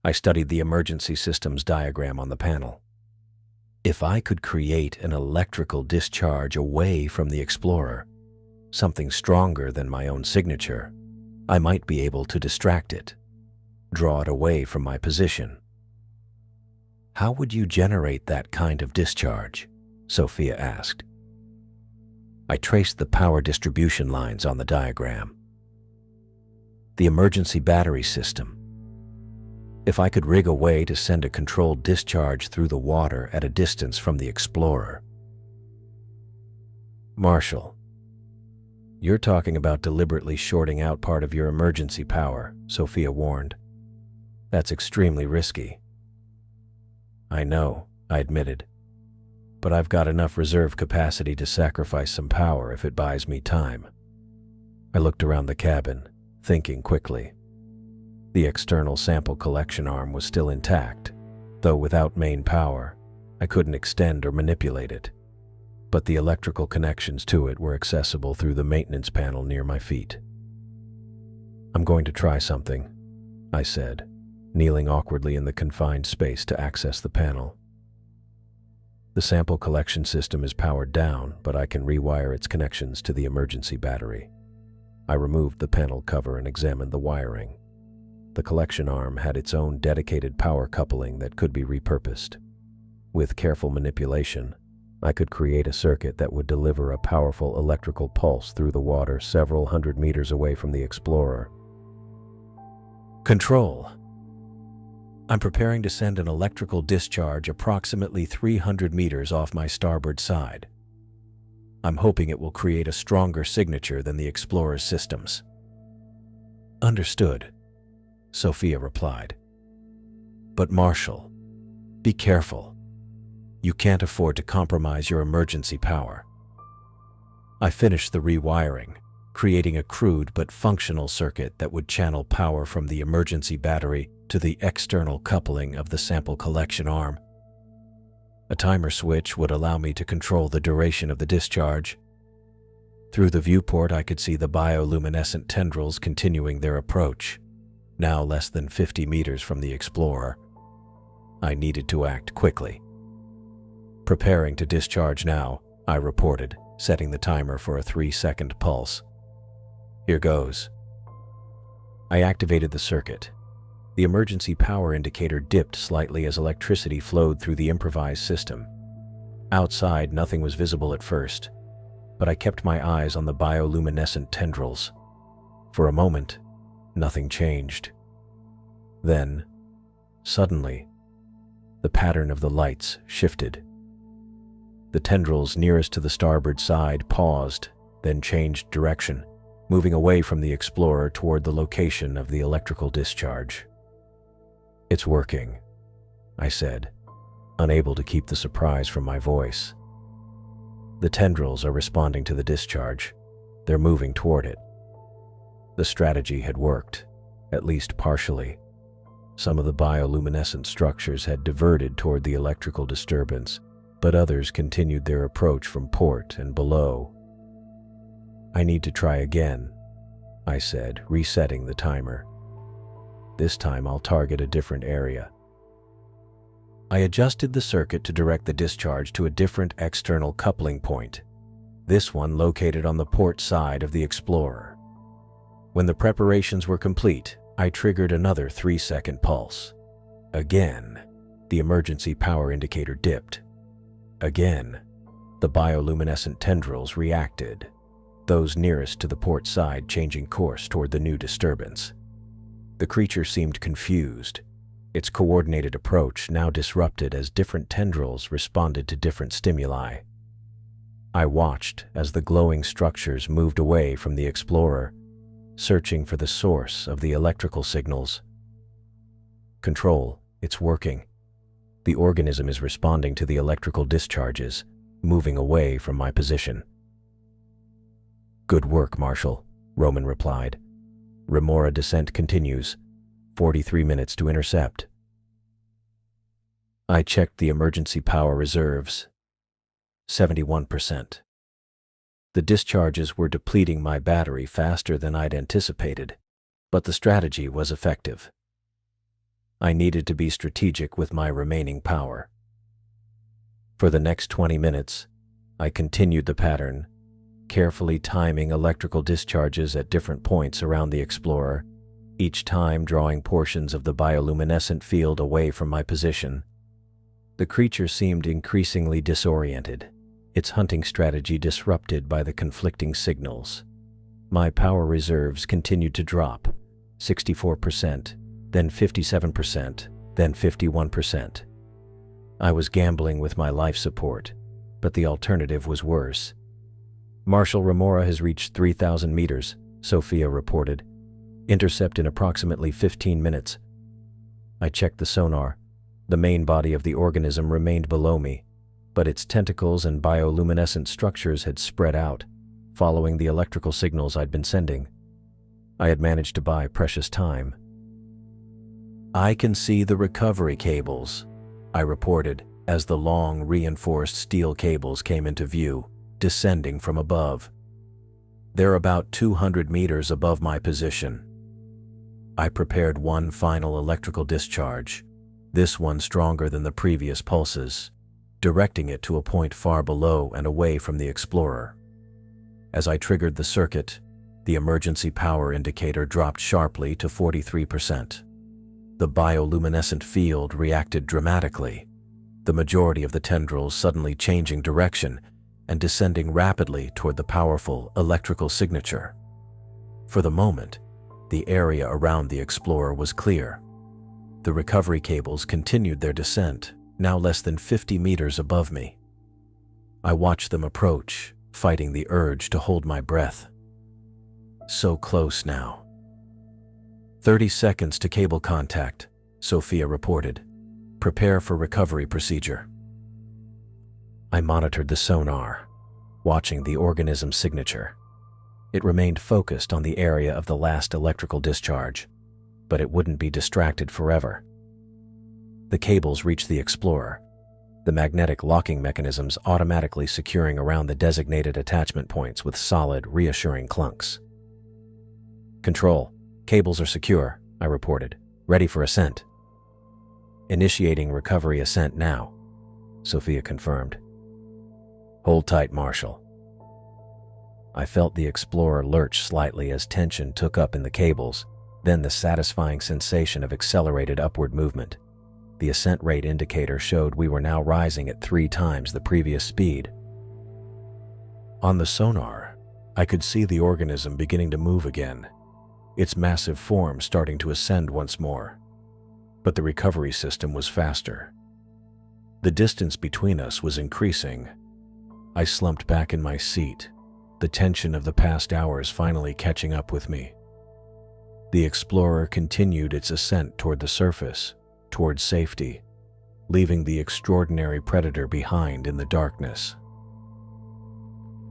I studied the emergency systems diagram on the panel. If I could create an electrical discharge away from the Explorer, something stronger than my own signature, I might be able to distract it, draw it away from my position. How would you generate that kind of discharge? Sophia asked. I traced the power distribution lines on the diagram. The emergency battery system. if I could rig a way to send a controlled discharge through the water at a distance from the explorer. Marshall, you're talking about deliberately shorting out part of your emergency power, Sophia warned. That's extremely risky. I know, I admitted. But I've got enough reserve capacity to sacrifice some power if it buys me time. I looked around the cabin, thinking quickly. The external sample collection arm was still intact, though without main power, I couldn't extend or manipulate it. But the electrical connections to it were accessible through the maintenance panel near my feet. I'm going to try something, I said, kneeling awkwardly in the confined space to access the panel. The sample collection system is powered down, but I can rewire its connections to the emergency battery. I removed the panel cover and examined the wiring. The collection arm had its own dedicated power coupling that could be repurposed. With careful manipulation, I could create a circuit that would deliver a powerful electrical pulse through the water several hundred meters away from the explorer. Control. I'm preparing to send an electrical discharge approximately 300 meters off my starboard side. I'm hoping it will create a stronger signature than the explorer's systems. Understood, Sophia replied. But Marshall, be careful. You can't afford to compromise your emergency power. I finished the rewiring, creating a crude but functional circuit that would channel power from the emergency battery to the external coupling of the sample collection arm. A timer switch would allow me to control the duration of the discharge. Through the viewport, I could see the bioluminescent tendrils continuing their approach, now less than 50 meters from the explorer. I needed to act quickly. Preparing to discharge now, I reported, setting the timer for a 3-second pulse. Here goes. I activated the circuit. The emergency power indicator dipped slightly as electricity flowed through the improvised system. Outside, nothing was visible at first, but I kept my eyes on the bioluminescent tendrils. For a moment, nothing changed. Then, suddenly, the pattern of the lights shifted. The tendrils nearest to the starboard side paused, then changed direction, moving away from the explorer toward the location of the electrical discharge. It's working, I said, unable to keep the surprise from my voice. The tendrils are responding to the discharge. They're moving toward it. The strategy had worked, at least partially. Some of the bioluminescent structures had diverted toward the electrical disturbance, but others continued their approach from port and below. I need to try again, I said, resetting the timer. This time I'll target a different area. I adjusted the circuit to direct the discharge to a different external coupling point, this one located on the port side of the explorer. When the preparations were complete, I triggered another 3-second pulse. Again, the emergency power indicator dipped. Again, the bioluminescent tendrils reacted, those nearest to the port side changing course toward the new disturbance. The creature seemed confused, its coordinated approach now disrupted as different tendrils responded to different stimuli. I watched as the glowing structures moved away from the explorer, searching for the source of the electrical signals. Control, it's working. The organism is responding to the electrical discharges, moving away from my position. Good work, Marshall, Roman replied. Remora descent continues. 43 minutes to intercept. I checked the emergency power reserves. 71%. The discharges were depleting my battery faster than I'd anticipated, but the strategy was effective. I needed to be strategic with my remaining power. For the next 20 minutes, I continued the pattern, carefully timing electrical discharges at different points around the explorer, each time drawing portions of the bioluminescent field away from my position. The creature seemed increasingly disoriented, its hunting strategy disrupted by the conflicting signals. My power reserves continued to drop, 64%, then 57%, then 51%. I was gambling with my life support, but the alternative was worse. Marshal Remora has reached 3,000 meters, Sophia reported. Intercept in approximately 15 minutes. I checked the sonar. The main body of the organism remained below me, but its tentacles and bioluminescent structures had spread out, following the electrical signals I'd been sending. I had managed to buy precious time. I can see the recovery cables, I reported as the long, reinforced steel cables came into view, descending from above. They're about 200 meters above my position. I prepared one final electrical discharge, this one stronger than the previous pulses, directing it to a point far below and away from the explorer. As I triggered the circuit, the emergency power indicator dropped sharply to 43%. The bioluminescent field reacted dramatically, the majority of the tendrils suddenly changing direction and descending rapidly toward the powerful electrical signature. For the moment, the area around the explorer was clear. The recovery cables continued their descent, now less than 50 meters above me. I watched them approach, fighting the urge to hold my breath. So close now. 30 seconds to cable contact, Sophia reported. Prepare for recovery procedure. I monitored the sonar, watching the organism's signature. It remained focused on the area of the last electrical discharge, but it wouldn't be distracted forever. The cables reached the explorer, the magnetic locking mechanisms automatically securing around the designated attachment points with solid, reassuring clunks. Control, cables are secure, I reported, ready for ascent. Initiating recovery ascent now, Sophia confirmed. Hold tight, Marshal. I felt the explorer lurch slightly as tension took up in the cables, then the satisfying sensation of accelerated upward movement. The ascent rate indicator showed we were now rising at 3 times the previous speed. On the sonar, I could see the organism beginning to move again, its massive form starting to ascend once more. But the recovery system was faster. The distance between us was increasing. I slumped back in my seat, the tension of the past hours finally catching up with me. The explorer continued its ascent toward the surface, toward safety, leaving the extraordinary predator behind in the darkness.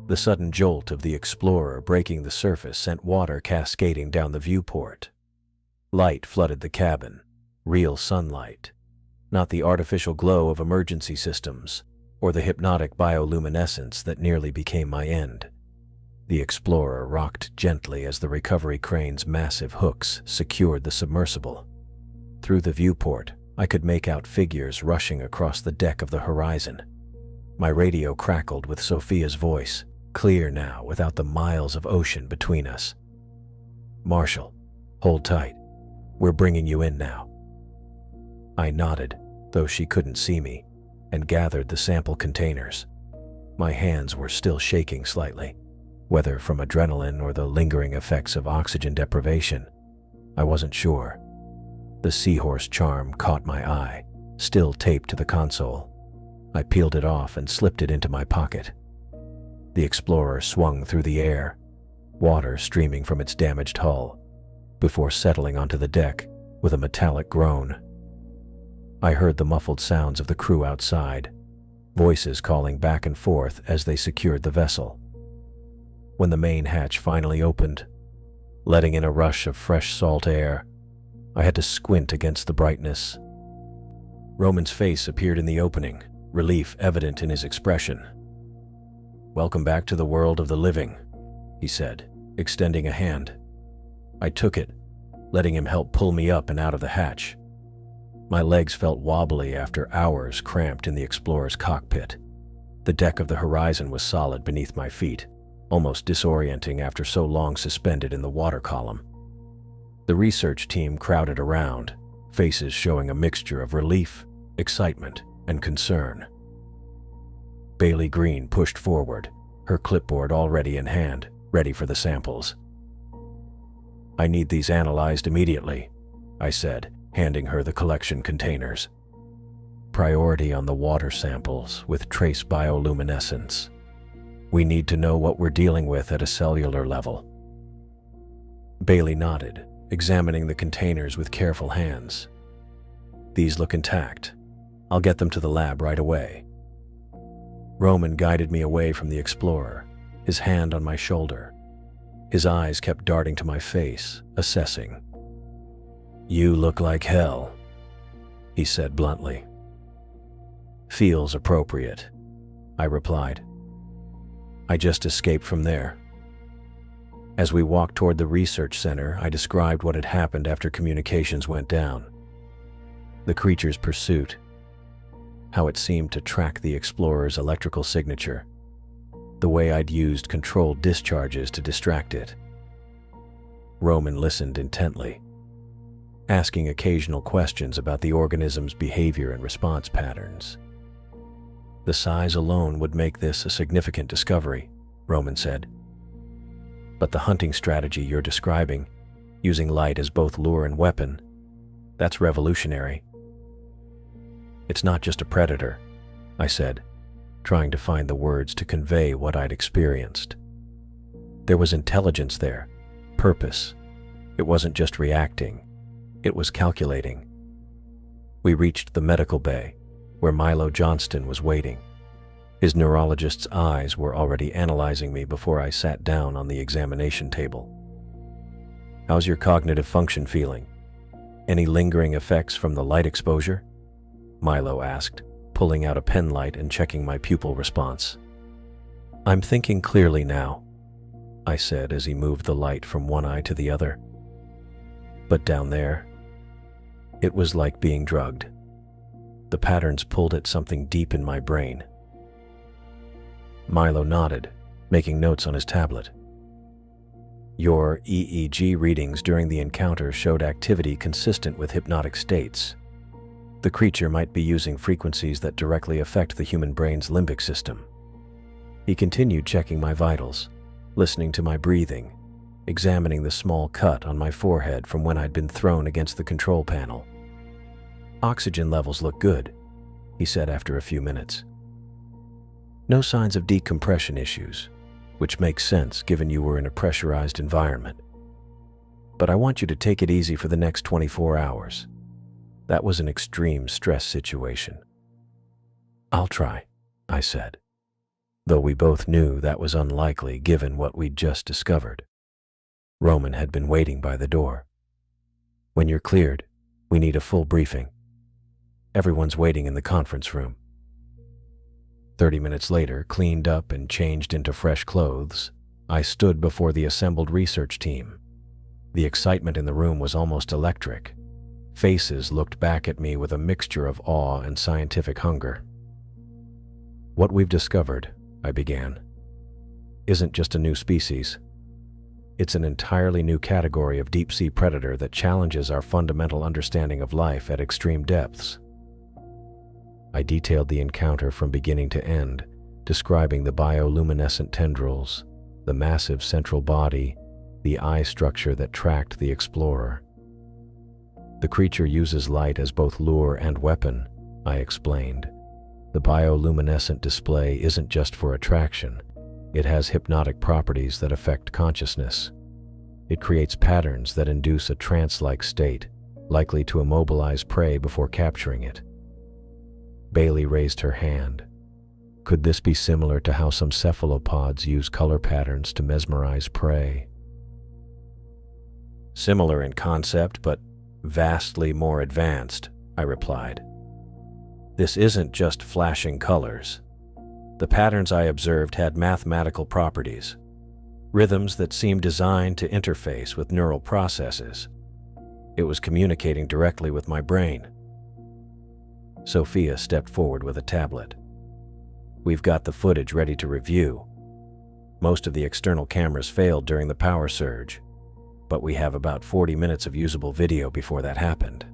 The sudden jolt of the explorer breaking the surface sent water cascading down the viewport. Light flooded the cabin, real sunlight, not the artificial glow of emergency systems or the hypnotic bioluminescence that nearly became my end. The explorer rocked gently as the recovery crane's massive hooks secured the submersible. Through the viewport, I could make out figures rushing across the deck of the Horizon. My radio crackled with Sophia's voice, clear now without the miles of ocean between us. Marshal, hold tight. We're bringing you in now. I nodded, though she couldn't see me, and gathered the sample containers. My hands were still shaking slightly, whether from adrenaline or the lingering effects of oxygen deprivation. I wasn't sure. The seahorse charm caught my eye, still taped to the console. I peeled it off and slipped it into my pocket. The explorer swung through the air, water streaming from its damaged hull, before settling onto the deck with a metallic groan. I heard the muffled sounds of the crew outside, voices calling back and forth as they secured the vessel. When the main hatch finally opened, letting in a rush of fresh salt air, I had to squint against the brightness. Roman's face appeared in the opening, relief evident in his expression. "Welcome back to the world of the living," he said, extending a hand. I took it, letting him help pull me up and out of the hatch. My legs felt wobbly after hours cramped in the explorer's cockpit. The deck of the Horizon was solid beneath my feet, almost disorienting after so long suspended in the water column. The research team crowded around, faces showing a mixture of relief, excitement, and concern. Bailey Green pushed forward, her clipboard already in hand, ready for the samples. "I need these analyzed immediately," I said, handing her the collection containers. Priority on the water samples with trace bioluminescence. We need to know what we're dealing with at a cellular level. Bailey nodded, examining the containers with careful hands. These look intact. I'll get them to the lab right away. Roman guided me away from the Explorer, his hand on my shoulder. His eyes kept darting to my face, assessing. You look like hell, he said bluntly. Feels appropriate, I replied. I just escaped from there. As we walked toward the research center, I described what had happened after communications went down. The creature's pursuit, how it seemed to track the Explorer's electrical signature, the way I'd used controlled discharges to distract it. Roman listened intently, asking occasional questions about the organism's behavior and response patterns. The size alone would make this a significant discovery, Roman said. But the hunting strategy you're describing, using light as both lure and weapon, that's revolutionary. It's not just a predator, I said, trying to find the words to convey what I'd experienced. There was intelligence there, purpose. It wasn't just reacting, it was calculating. We reached the medical bay, where Milo Johnston was waiting. His neurologist's eyes were already analyzing me before I sat down on the examination table. How's your cognitive function feeling? Any lingering effects from the light exposure? Milo asked, pulling out a pen light and checking my pupil response. I'm thinking clearly now, I said as he moved the light from one eye to the other. But down there, it was like being drugged. The patterns pulled at something deep in my brain. Milo nodded, making notes on his tablet. Your EEG readings during the encounter showed activity consistent with hypnotic states. The creature might be using frequencies that directly affect the human brain's limbic system. He continued checking my vitals, listening to my breathing, examining the small cut on my forehead from when I'd been thrown against the control panel. Oxygen levels look good, he said after a few minutes. No signs of decompression issues, which makes sense given you were in a pressurized environment. But I want you to take it easy for the next 24 hours. That was an extreme stress situation. I'll try, I said, though we both knew that was unlikely given what we'd just discovered. Roman had been waiting by the door. When you're cleared, we need a full briefing. Everyone's waiting in the conference room. 30 minutes later, cleaned up and changed into fresh clothes, I stood before the assembled research team. The excitement in the room was almost electric. Faces looked back at me with a mixture of awe and scientific hunger. What we've discovered, I began, isn't just a new species. It's an entirely new category of deep-sea predator that challenges our fundamental understanding of life at extreme depths. I detailed the encounter from beginning to end, describing the bioluminescent tendrils, the massive central body, the eye structure that tracked the Explorer. The creature uses light as both lure and weapon, I explained. The bioluminescent display isn't just for attraction. It has hypnotic properties that affect consciousness. It creates patterns that induce a trance-like state, likely to immobilize prey before capturing it. Bailey raised her hand. Could this be similar to how some cephalopods use color patterns to mesmerize prey? Similar in concept, but vastly more advanced, I replied. This isn't just flashing colors. The patterns I observed had mathematical properties, rhythms that seemed designed to interface with neural processes. It was communicating directly with my brain. Sophia stepped forward with a tablet. We've got the footage ready to review. Most of the external cameras failed during the power surge, but we have about 40 minutes of usable video before that happened.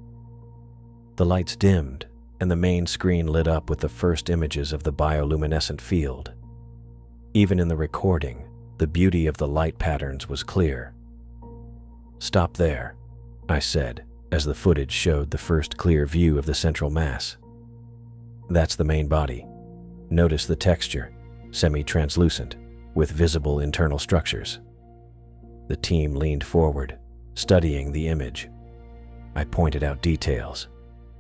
The lights dimmed, and the main screen lit up with the first images of the bioluminescent field. Even in the recording, the beauty of the light patterns was clear. Stop there, I said, as the footage showed the first clear view of the central mass. "That's the main body. Notice the texture, semi-translucent, with visible internal structures." The team leaned forward, studying the image. I pointed out details,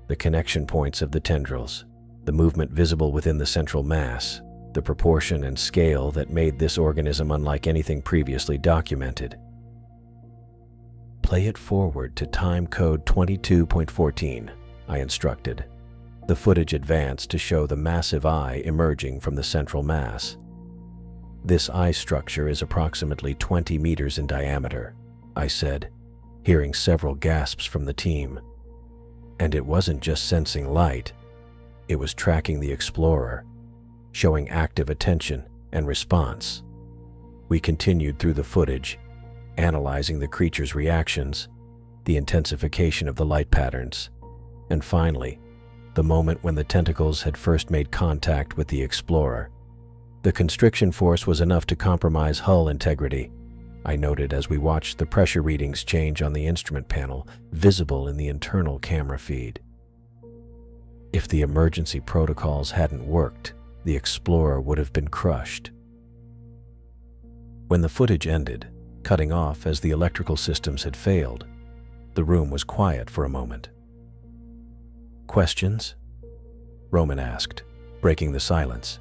the connection points of the tendrils, the movement visible within the central mass, the proportion and scale that made this organism unlike anything previously documented. "Play it forward to time code 22.14, I instructed. The footage advanced to show the massive eye emerging from the central mass. "This eye structure is approximately 20 meters in diameter," I said, hearing several gasps from the team. And it wasn't just sensing light, it was tracking the explorer, showing active attention and response. We continued through the footage, analyzing the creature's reactions, the intensification of the light patterns, and finally, the moment when the tentacles had first made contact with the explorer. The constriction force was enough to compromise hull integrity, I noted as we watched the pressure readings change on the instrument panel, visible in the internal camera feed. If the emergency protocols hadn't worked, the explorer would have been crushed. When the footage ended, cutting off as the electrical systems had failed, the room was quiet for a moment. "Questions?" Roman asked, breaking the silence.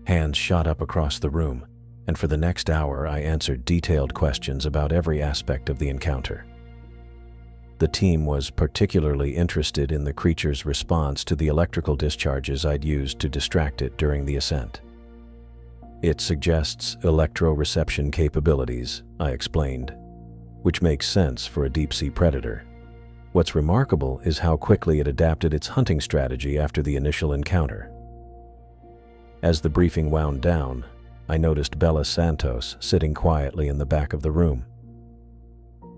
Hands shot up across the room, and for the next hour I answered detailed questions about every aspect of the encounter. The team was particularly interested in the creature's response to the electrical discharges I'd used to distract it during the ascent. "It suggests electroreception capabilities," I explained, "which makes sense for a deep-sea predator. What's remarkable is how quickly it adapted its hunting strategy after the initial encounter." As the briefing wound down, I noticed Bella Santos sitting quietly in the back of the room.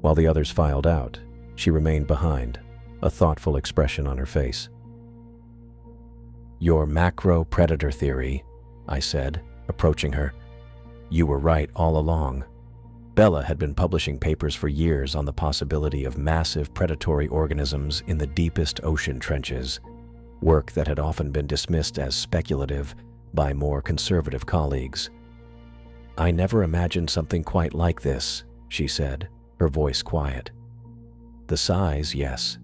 While the others filed out, she remained behind, a thoughtful expression on her face. "Your macro-predator theory," I said, approaching her. "You were right all along." Bella had been publishing papers for years on the possibility of massive predatory organisms in the deepest ocean trenches, work that had often been dismissed as speculative by more conservative colleagues. "I never imagined something quite like this," she said, her voice quiet. "The size, yes.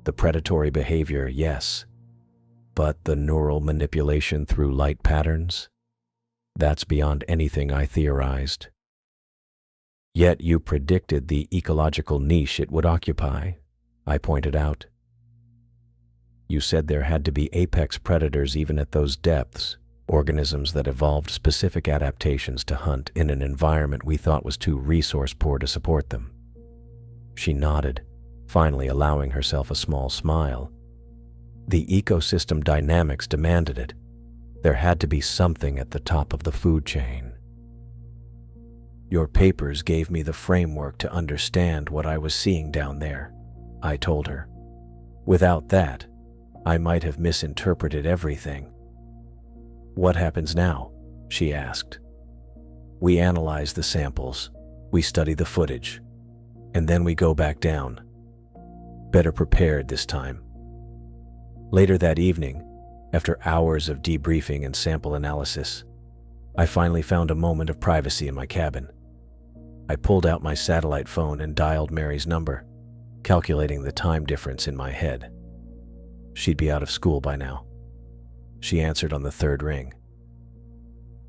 The predatory behavior, yes. But the neural manipulation through light patterns? That's beyond anything I theorized." "Yet you predicted the ecological niche it would occupy," I pointed out. "You said there had to be apex predators even at those depths, organisms that evolved specific adaptations to hunt in an environment we thought was too resource-poor to support them." She nodded, finally allowing herself a small smile. "The ecosystem dynamics demanded it. There had to be something at the top of the food chain." "Your papers gave me the framework to understand what I was seeing down there," I told her. "Without that, I might have misinterpreted everything." "What happens now?" she asked. "We analyze the samples, we study the footage, and then we go back down. Better prepared this time." Later that evening, after hours of debriefing and sample analysis, I finally found a moment of privacy in my cabin. I pulled out my satellite phone and dialed Mary's number, calculating the time difference in my head. She'd be out of school by now. She answered on the third ring.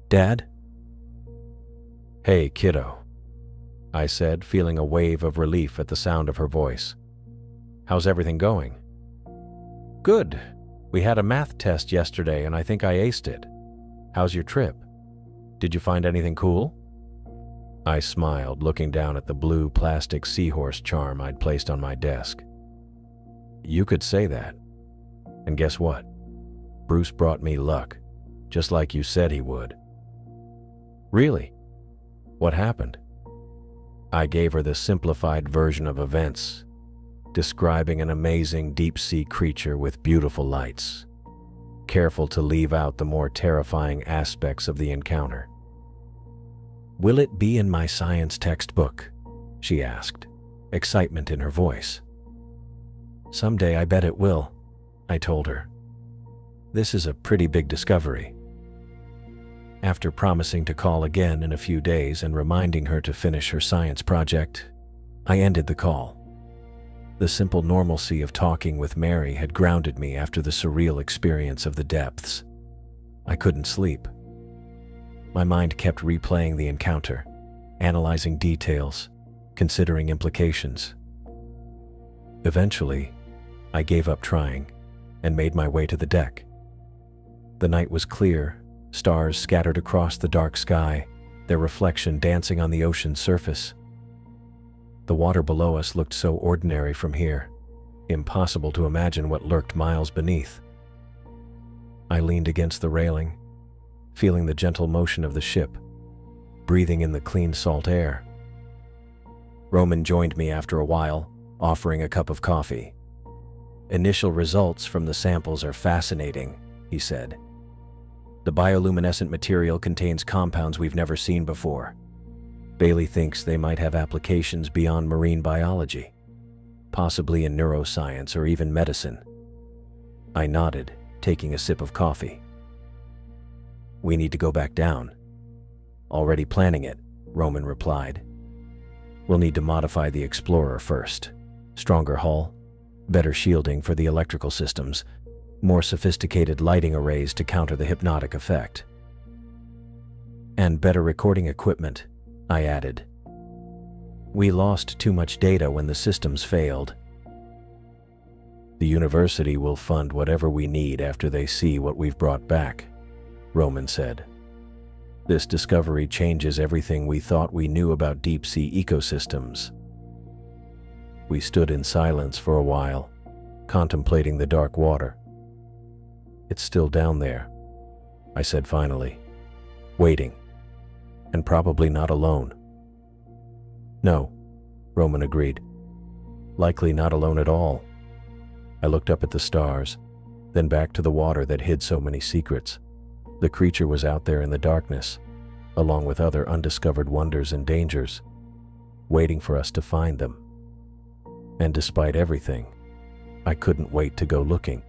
"Dad?" "Hey, kiddo," I said, feeling a wave of relief at the sound of her voice. "How's everything going?" "Good. We had a math test yesterday and I think I aced it. How's your trip? Did you find anything cool?" I smiled, looking down at the blue plastic seahorse charm I'd placed on my desk. "You could say that. And guess what? Bruce brought me luck, just like you said he would." "Really? What happened?" I gave her the simplified version of events, describing an amazing deep-sea creature with beautiful lights, careful to leave out the more terrifying aspects of the encounter. "Will it be in my science textbook?" she asked. excitement in her voice. "Someday I bet it will," I told her. "This is a pretty big discovery." After promising to call again in a few days and reminding her to finish her science project, I ended the call. The simple normalcy of talking with Mary had grounded me after the surreal experience of the depths. I couldn't sleep. My mind kept replaying the encounter, analyzing details, considering implications. Eventually, I gave up trying and made my way to the deck. The night was clear, stars scattered across the dark sky, their reflection dancing on the ocean's surface. The water below us looked so ordinary from here, impossible to imagine what lurked miles beneath. I leaned against the railing, feeling the gentle motion of the ship, breathing in the clean salt air. Roman joined me after a while, offering a cup of coffee. "Initial results from the samples are fascinating," he said. "The bioluminescent material contains compounds we've never seen before. Bailey thinks they might have applications beyond marine biology, possibly in neuroscience or even medicine." I nodded, taking a sip of coffee. "We need to go back down." "Already planning it," Roman replied. "We'll need to modify the Explorer first. Stronger hull, better shielding for the electrical systems, more sophisticated lighting arrays to counter the hypnotic effect. And better recording equipment," I added. "We lost too much data when the systems failed." "The university will fund whatever we need after they see what we've brought back," Roman said. "This discovery changes everything we thought we knew about deep-sea ecosystems." We stood in silence for a while, contemplating the dark water. "It's still down there," I said finally, "waiting, and probably not alone." "No," Roman agreed. "Likely not alone at all." I looked up at the stars, then back to the water that hid so many secrets. The creature was out there in the darkness, along with other undiscovered wonders and dangers, waiting for us to find them. And despite everything, I couldn't wait to go looking.